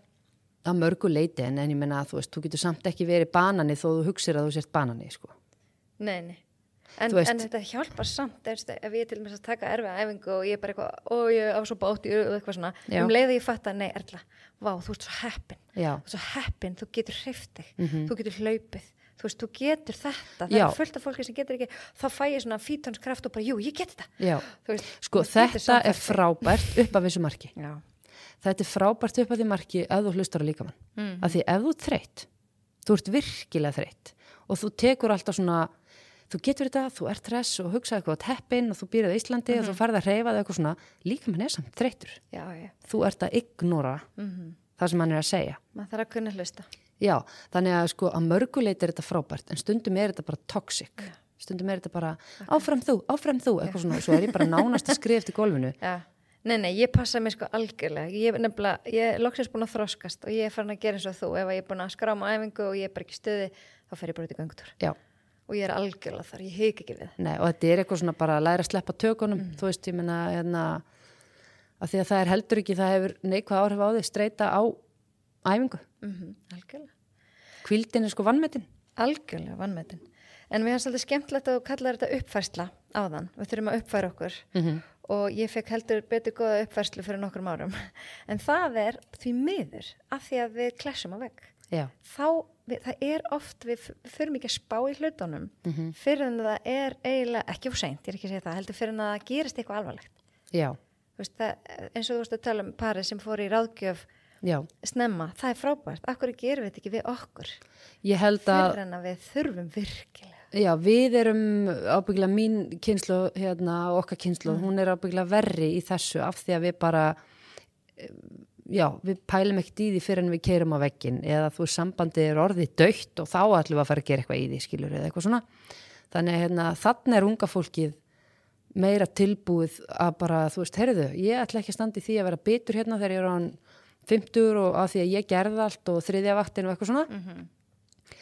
að mörgu leyti en ég meina að þú veist, þú getur samt ekki verið banani þó þú hugsir að þú sért banani, sko. Nei. En þetta hjálpar samt, ef ég til dæmis að taka erfiða æfingu og ég er bara eitthvað, ég á svo bátt í og eitthvað svona, leið að ég fatta, nei Erla, vá, þú ert svo heppin, þú getur hreyft þig, þú getur hlaupið, þú veist, þú getur þetta, það er fullt af fólki sem getur ekki, þá fæ ég svona fítonskraft og bara, jú, ég get þetta. Já, veist, sko þetta er frábært upp af þessu marki. Já. Þetta er frábært upp af því marki ef þú hlustar á líkamann. Af því ef þú ert þreytt, þú ert virkilega þreytt og þú tekur alltaf svona, þú getur þetta, þú ert hress og hugsa eitthvað á teppin og þú býrð á Íslandi og þú farð að hreyfa þig eitthvað svona, líkamann er samt þreyttur. Já. Þú ert að ignora það sem hann er að segja. Maður þarf að kunna hlusta. Já, þannig að sko að mörguleit er þetta frábært en stundum er þetta bara toxic. Stundum er þetta bara áfram þú, eitthvað svona og svo er ég bara nánast að skrifa eftir gólfinu. Já. Nei, ég passa mig sko algjörlega. Ég er loksins búin að þroskast og ég er farin að gera eins og þú. Ef ég er búin að skráma æfingu og ég er bara ekki í stuði, þá fer ég bara út í göngutúr. Já. Og ég er algjörlega þar, ég hika ekki við. Nei, og þetta er eitthvað svona bara að læra að sleppa tökunum, þú veist, ég meina, að því að það er heldur ekki, það hefur neikvæð áhrif á því, streita á æfingu. Algjörlega. Hvíldin er sko vanmetin. Algjörlega vanmetin. En mér finnst alltaf skemmtilegt að þú kallar þetta uppfærsla áðan. Við þurfum að uppfæra okkur og ég fekk heldur betur góða uppfærslu fyrir nokkrum árum. En það er því miður af því að við klessum á vegg. Já. Það er oft, við förum ekki að spá í hlutunum fyrir en það er eiginlega, ekki of seint, ég er ekki að segja það, heldur fyrir en það gerist eitthvað alvarlegt. Já. Veist, eins og þú veist að tala parið sem fór í ráðgjöf snemma, það er frábært. Akkur gerum við þetta ekki við okkur? Ég held að fyrir en að við þurfum virkilega. Já, við erum ábyggilega mín kynslóð, okkar kynslóð, hún er ábyggilega verri í þessu af því að við bara við pælum ekkert í því fyrir en við keyrum á vegginn eða þú sambandið er orðið dautt og þá ætlum við að fara að gera eitthvað í því, skilur eða eitthvað svona. Þannig þannig er unga fólkið meira tilbúið að bara, þú veist, heyrðu, ég ætla ekki að standa í því að vera bitur þegar ég er á 50 og að því að ég gerði allt og þriðja vaktin og eitthvað svona.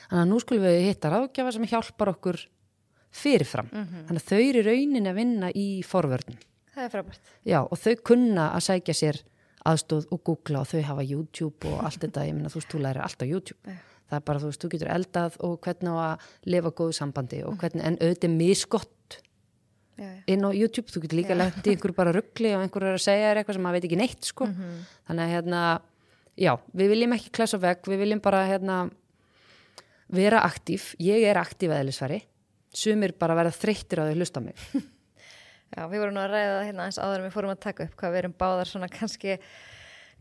Þannig að nú skulum við hitta ráðgjafa sem hjálpar okkur fyrirfram. Þannig að þau eru raunin að vinna í forvörnum. Það er frábært. Já, og þau kunna að sækja sér aðstóð og googla og þau hafa YouTube og allt þetta, ég meina þú veist, þú lærir allt á YouTube. Það er bara, þú veist, þú getur eldað og hvernig á að lifa góðu sambandi og hvernig, en auðvitað misgott inn á YouTube, þú getur líka lent í einhverju bara rugli og einhverju er að segja þér eitthvað sem maður veit ekki neitt, sko. Þannig að við viljum ekki klessa vegg, við viljum bara vera aktív, ég er aktív eðlisfæri, sumir bara verða þreyttir á því að hlusta á mig. Já, við vorum nú að ræða það aðeins áður en við fórum að taka upp hvað við erum báðar svona kannski,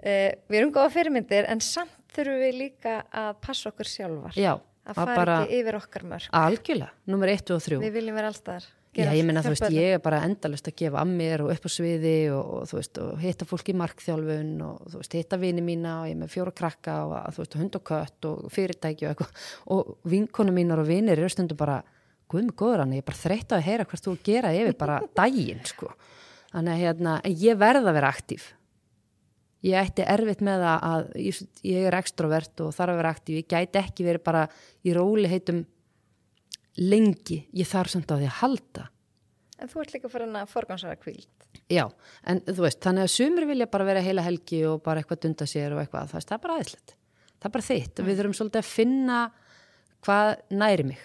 við erum góða fyrirmyndir en samt þurfum við líka að passa okkur sjálfar. Já. Að fara ekki yfir okkar mörk. Algjörlega, númer 1 og 3. Við viljum vera allstaðar. Já, ég meina, þú veist, ég er bara endalaust að gefa að mér og upp á sviði og þú veist, og hitta fólk í markþjálfun og þú veist, hitta vini mína og ég með 4 krakka og þú veist, hund og kött og fyrirtæki og eitthvað og vinkonu mínar og vinir eru stundum bara, guð mig góður hann, ég er bara þreytt á að heyra hvert þú gera yfir bara daginn, sko. Þannig að ég verð að vera aktív. Ég ætti erfitt með það að ég er extrovert og þarf að vera aktív. Ég gæti ekki verið bara í róligheitum lengi. Ég þarf samt á því að halda. En þú ert líka fyrir að forgangsraða hvíld. Já, en þú veist, þannig að sumir vilja bara vera heila helgi og bara eitthvað dunda sér og eitthvað. Það er bara aðeinslegt. Það er bara þitt. Við þurfum svolítið að finna hvað næri mig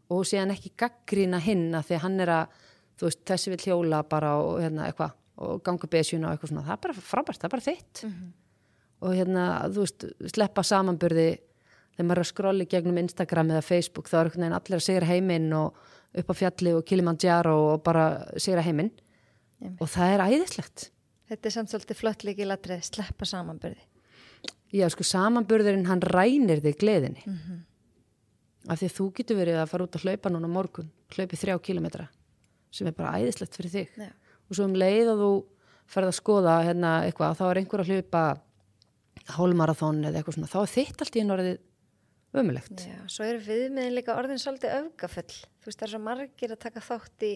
og síðan ekki gagnrýna hinn að því að hann er að, þú veist, þessi vill hjóla bara og eitthvað og ganga besjuna og eitthvað svona. Það er bara frábært, það er bara þitt. Og þú veist, sleppa samanburði þegar maður er að skrolli gegnum Instagram eða Facebook, þá er einhvern veginn allir að sigra heiminn og upp á fjalli og Kilimanjaro og bara sigra heiminn. Og það er æðislegt. Þetta er samt svolítið flott lykilatriði, sleppa samanburði. Já, sko, samanburðurinn, hann rænir þig gleðinni. Af því að þú getur verið að fara út að hlaupa núna morgun, hlaupi 3 kilometra, sem er bara æðislegt fyrir þig. Já. Og svo leið að þú ferð að skoða eitthvað, þá er einhver að hlaupa hálfmarathon eða eitthvað svona, þá er þitt allt í einu orðið ömurlegt. Já, svo eru viðmiðin líka orðin svolítið öfgafull. Þú veist, það svo margir að taka þátt í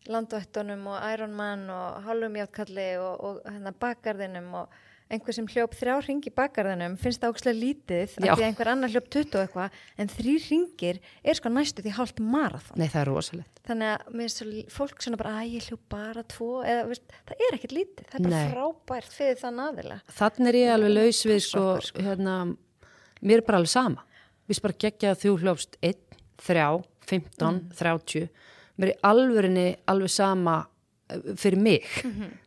landvættunum og Ironman og hálfumjátkalli og bakgarðinum og einhver sem hljóp 3 hringi í bakgarðinum finnst það ógeðslega lítið af því að einhver annar hljóp 20 og eitthvað en 3 hringir sko næstu því hálft maraþon. Nei, það rosalegt. Þannig að mér fólk svona bara ég hljóp bara 2 eða veist, það ekkert lítið, það bara frábært fyrir þann aðilega. Þannig ég alveg laus við mér bara alveg sama. Við bara geggja að þú hljópst 1, 3, 15, 30 mér alvörinni alveg sama fyrir mig.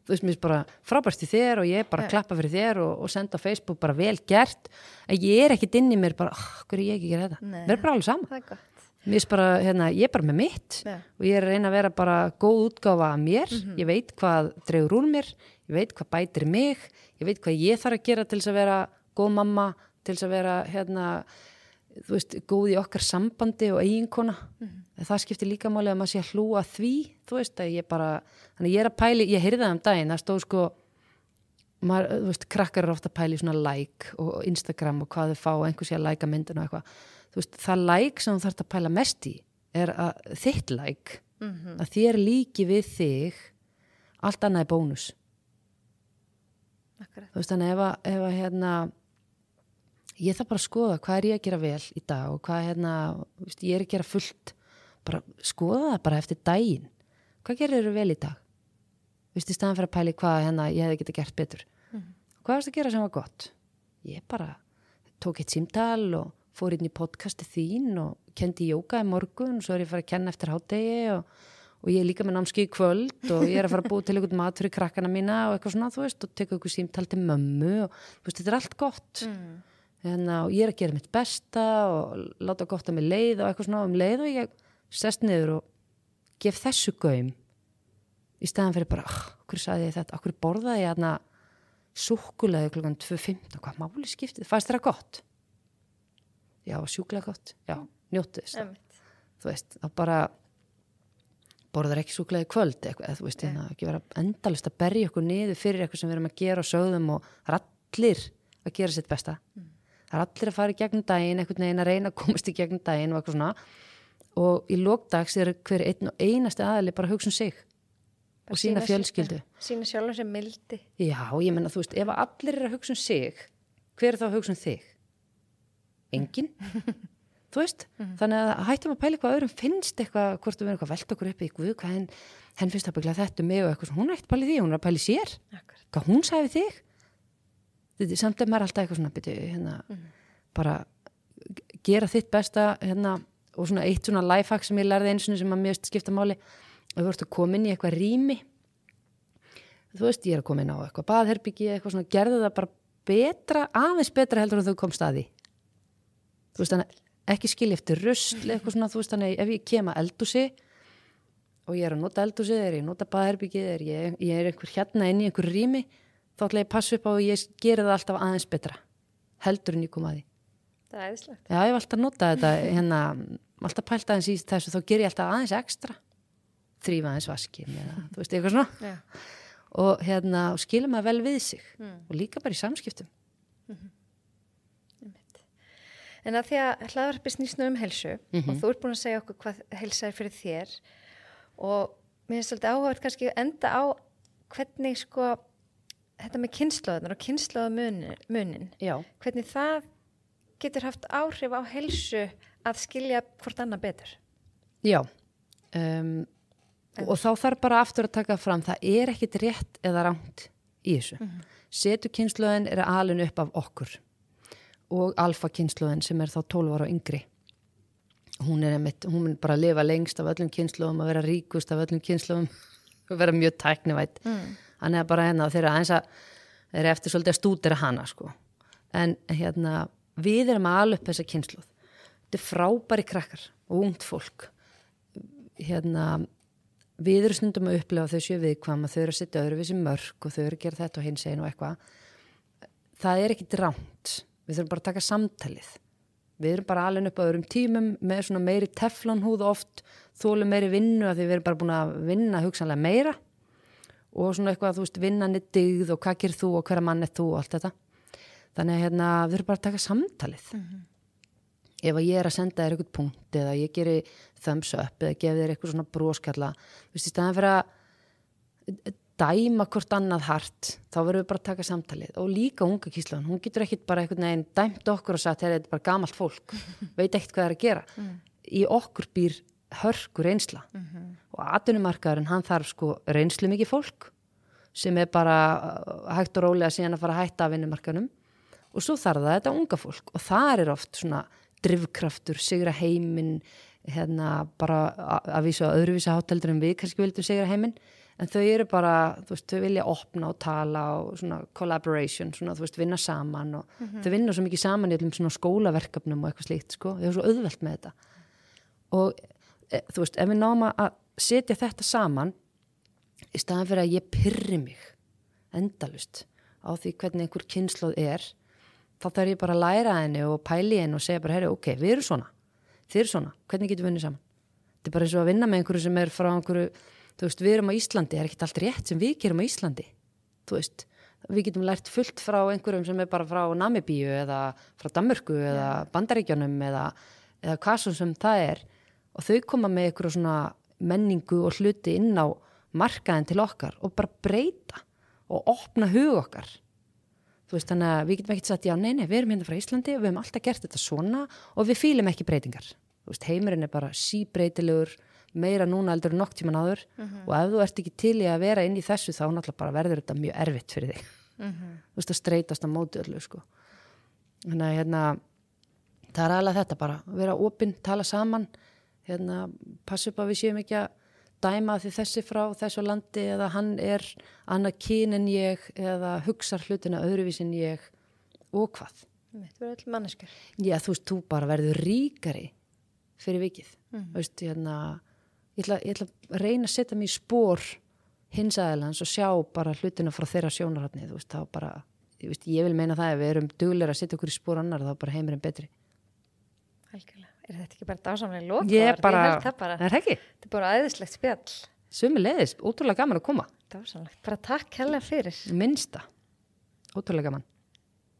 Þú veist, mér bara frábært í þér og ég bara klappa fyrir þér og senda á Facebook bara vel gert en ég ekkert inn í mér bara, hverju ég ekki gera þetta? Mér bara alveg sama. Það gott. Mér bara, ég bara með mitt og ég reyna að vera bara góð útgáfa af mér, ég veit hvað dregur úr mér, ég veit hvað bætir mig, ég veit hvað ég þarf að gera til þess að vera góð mamma, til þess að vera þú veist, góð í okkar sambandi og eiginkona. Það skiptir líka máli að maður sé að hlúa því, þú veist, að ég bara, þannig ég að pæli, ég heyrði það daginn, það stóð maður, þú veist, krakkar ofta að pæli svona like og Instagram og hvað þau fá og einhver sé að like myndin og eitthvað. Þú veist, það like sem þú þarft að pæla mest í að þitt like, að þér líki við þig, allt annað bónus. Akkurat. Þú veist, þannig ef ég þarf bara að skoða hvað ég að gera vel í dag og hvað ég að gera fullt bara skoða það bara eftir daginn hvað gerir vel í dag í staðan fyrir að pæli hvað ég hefði getað gert betur hvað varst að gera sem var gott ég bara tók eitt símtal og fór inn í podcasti þín og kendi jóga í morgun og svo ég farið að kenna eftir hádegi og ég líka með námskeið í kvöld og ég að fara að búa til einhvern mat fyrir krakkana mína og eitthvað svona þú veist og teka einhver símtal til mömmu og þú veist þetta allt gott og ég að gera mitt besta og láta gott að mig leið og eitthvað svona leið og ég sest niður og gef þessu gaum í staðan fyrir bara, okkur sagði ég þetta okkur borðaði ég súkkulaði klukkan 2:15, hvað máli skiptið fannst þér það gott? Já, sjúklega gott, já, njóttu þess þú veist, þá bara borðar ekki súkkulaði kvöld eitthvað, þú veist, ekki vera endalist að berja okkur niður fyrir eitthvað sem við erum að gera og sögðum og það allir að gera sitt besta það allir að fara í gegnum daginn einhvern veginn að reyna að komast í gegnum daginn og eitthvað svona og í lókdags hver einn og einasti aðili bara hugsa sig og sína fjölskyldu sína sjálfum sem mildi já, ég menna, þú veist, ef allir að hugsa sig hver þá hugsa þig? Engin þú veist, þannig að hættum að pæla hvað öðrum finnst eitthvað, hvort við erum eitthvað velt okkur upp í Guð, hvað henn finnst að byggla þetta mig og eitthvað, hún ekkert pæli því, hún að pæli sér hvað hún sagði við þig þetta samt að maður alltaf eitthvað svona byrju, bara gera þitt besta og svona eitt svona lifehack sem ég lærði eins og sem að mér skipta máli og þú ert að koma inn í eitthvað rými þú veist ég að koma inn á eitthvað baðherbyggi eitthvað svona, gerðu það bara betra aðeins betra heldur en þú komst að því þú veist þannig ekki skilja eftir rusl eitthvað svona, þú veist þannig ef ég kem að eldhúsi og ég að nota eldhúsi þegar ég nota baðherbyggi þegar ég einhver inn í einhver rými þá ætla ég að passa upp á og ég geri það alltaf aðeins betra heldur en ég kom að því það er æðislegt já, ég var alltaf að nota þetta alltaf pælt aðeins í þessu þá ger ég alltaf aðeins ekstra þrífa aðeins vaskin eða þú veist eitthvað svona og og skilja maður vel við sig og líka bara í samskiptum En að því að hlaðvarpið snýst nú heilsu og þú ert búin að segja okkur hvað heilsa er fyrir þér og mér finnst svolítið áhugavert kannski enda á hvernig þetta með kynslóðunar og kynslóðamunin hvernig það getur haft áhrif á heilsu að skilja hvort annað betur. Já, og þá þarf bara aftur að taka fram, það er ekkit rétt eða rangt í þessu. Setu kynslóðin er alin upp af okkur og alfa kynslóðin sem er þá 12 ára og yngri. Hún mun bara að lifa lengst af öllum kynslóðum, að vera ríkust af öllum kynslóðum og vera mjög tæknivætt. Þannig að bara þeirra eins að þeir eftir svolítið að stúdera hana sko. En við erum að ala upp þessa kynslóð. Þetta er frábæri krakkar og ungt fólk. Við erum stundum að upplefa þau séu viðkvæm að þau eru að setja öðruvísi mörk og þau eru að gera þetta og hins einu og eitthvað. Það er ekkit rangt. Við þurfum bara að taka samtalið. Við erum bara alveg upp á öðrum tímum með svona meiri teflonhúð oft, þolum meiri vinnu að því við erum bara búin að vinna hugsanlega meira og svona eitthvað, þú veist, vinnan er dyggð og hvað gerir þú og hverja mann er þú og allt þetta. Þannig að við þurfum bara að taka samtalið. ef að ég er að senda þér eitthvað punkt eða ég geri thumbs up eða gefi þér eitthvað svona broskalla, þú veist, í staðan fyrir að dæma hvort annað hart, þá verðum við bara að taka samtalið og líka unga kýslan, hún getur ekkit bara einhvern veginn dæmt okkur og sagt, þetta er bara gamalt fólk, veit ekkit hvað er að gera. Í okkur býr hörku reynsla og atvinnumarkaðurinn, hann þarf sko reynslu mikið fólk sem er bara hægt og rólega síðan að fara að hætta af vinnumarkaðnum og svo þarf það þetta unga fólk og þar er oft svona drifkraftur, sigra heiminn, bara að vísa öðruvísa háteldur en við kannski vildum sigra heiminn, en þau eru bara, þú veist, þau vilja opna og tala og svona collaboration, svona, þú veist, vinna saman og þau vinna svo mikið saman í öllum svona skólaverkefnum og eitthvað slíkt, sko, þau eru svo auðvelt með þetta. Og þú veist, ef við náum að setja þetta saman í staðan fyrir að ég pirri mig endalust á því hvernig einhver kynslóð er, þá þarf ég bara að læra henni og pæli henni og segja bara, herri, ok, við erum svona, þið eru svona, hvernig getum við unnið saman? Þetta er bara eins og að vinna með einhverju sem er frá einhverju, þú veist, við erum á Íslandi, er ekkert allt rétt sem við gerum á Íslandi, þú veist, við getum lært fullt frá einhverjum sem er bara frá Namibíu eða frá Danmörku eða Bandaríkjunum eða hvað svo sem það er og þau koma með einhverju svona menningu og hluti inn á markaðin til okkar og bara breyta og opna hug okkar. Þú veist, þannig að við getum ekkert sagt, já, nei, við erum hérna frá Íslandi og við hefum alltaf gert þetta svona og við fýlum ekki breytingar. Þú veist, heimurinn er bara síbreytilegur, meira núna heldur en nokk tíman áður og ef þú ert ekki til í að vera inn í þessu þá náttúrulega bara verður þetta mjög erfitt fyrir þig. Þú veist, að streitast á móti öllu, sko. Þannig að það er alveg þetta bara, vera opinn, tala saman, passa upp að við séum ekki að dæma því þessi frá þessu landi eða hann er annað kyn en ég eða hugsar hlutina öðruvís en ég og hvað. Þetta verður öll manneskjur. Já, þú veist, þú bara verður ríkari fyrir vikið. Veist, ég ætla að reyna að setja mig í spór hins aðeins og sjá bara hlutina frá þeirra sjónarhorni. Þú veist, þá bara, ég vil meina það ef við erum duglegir að setja okkur í spór annar þá bara heimurinn betri. Algjörlega. Er þetta ekki bara dásamlega lók? Ég bara, er það ekki? Þetta er bara æðislegt spjall. Sömuleiðis, ótrúlega gaman að koma. Dásamlegt. Bara takk hérlega fyrir. Minnsta. Ótrúlega gaman.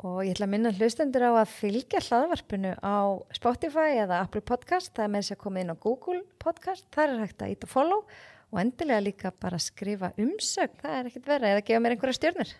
Og ég ætla að minna hlustendur á að fylgja hlaðvarpinu á Spotify eða Apple Podcast. Það er með þess að koma inn á Google Podcast. Það er hægt að íta follow og endilega líka bara skrifa umsögn. Það er ekkert verið eða gefa mér einhverja stjörnur.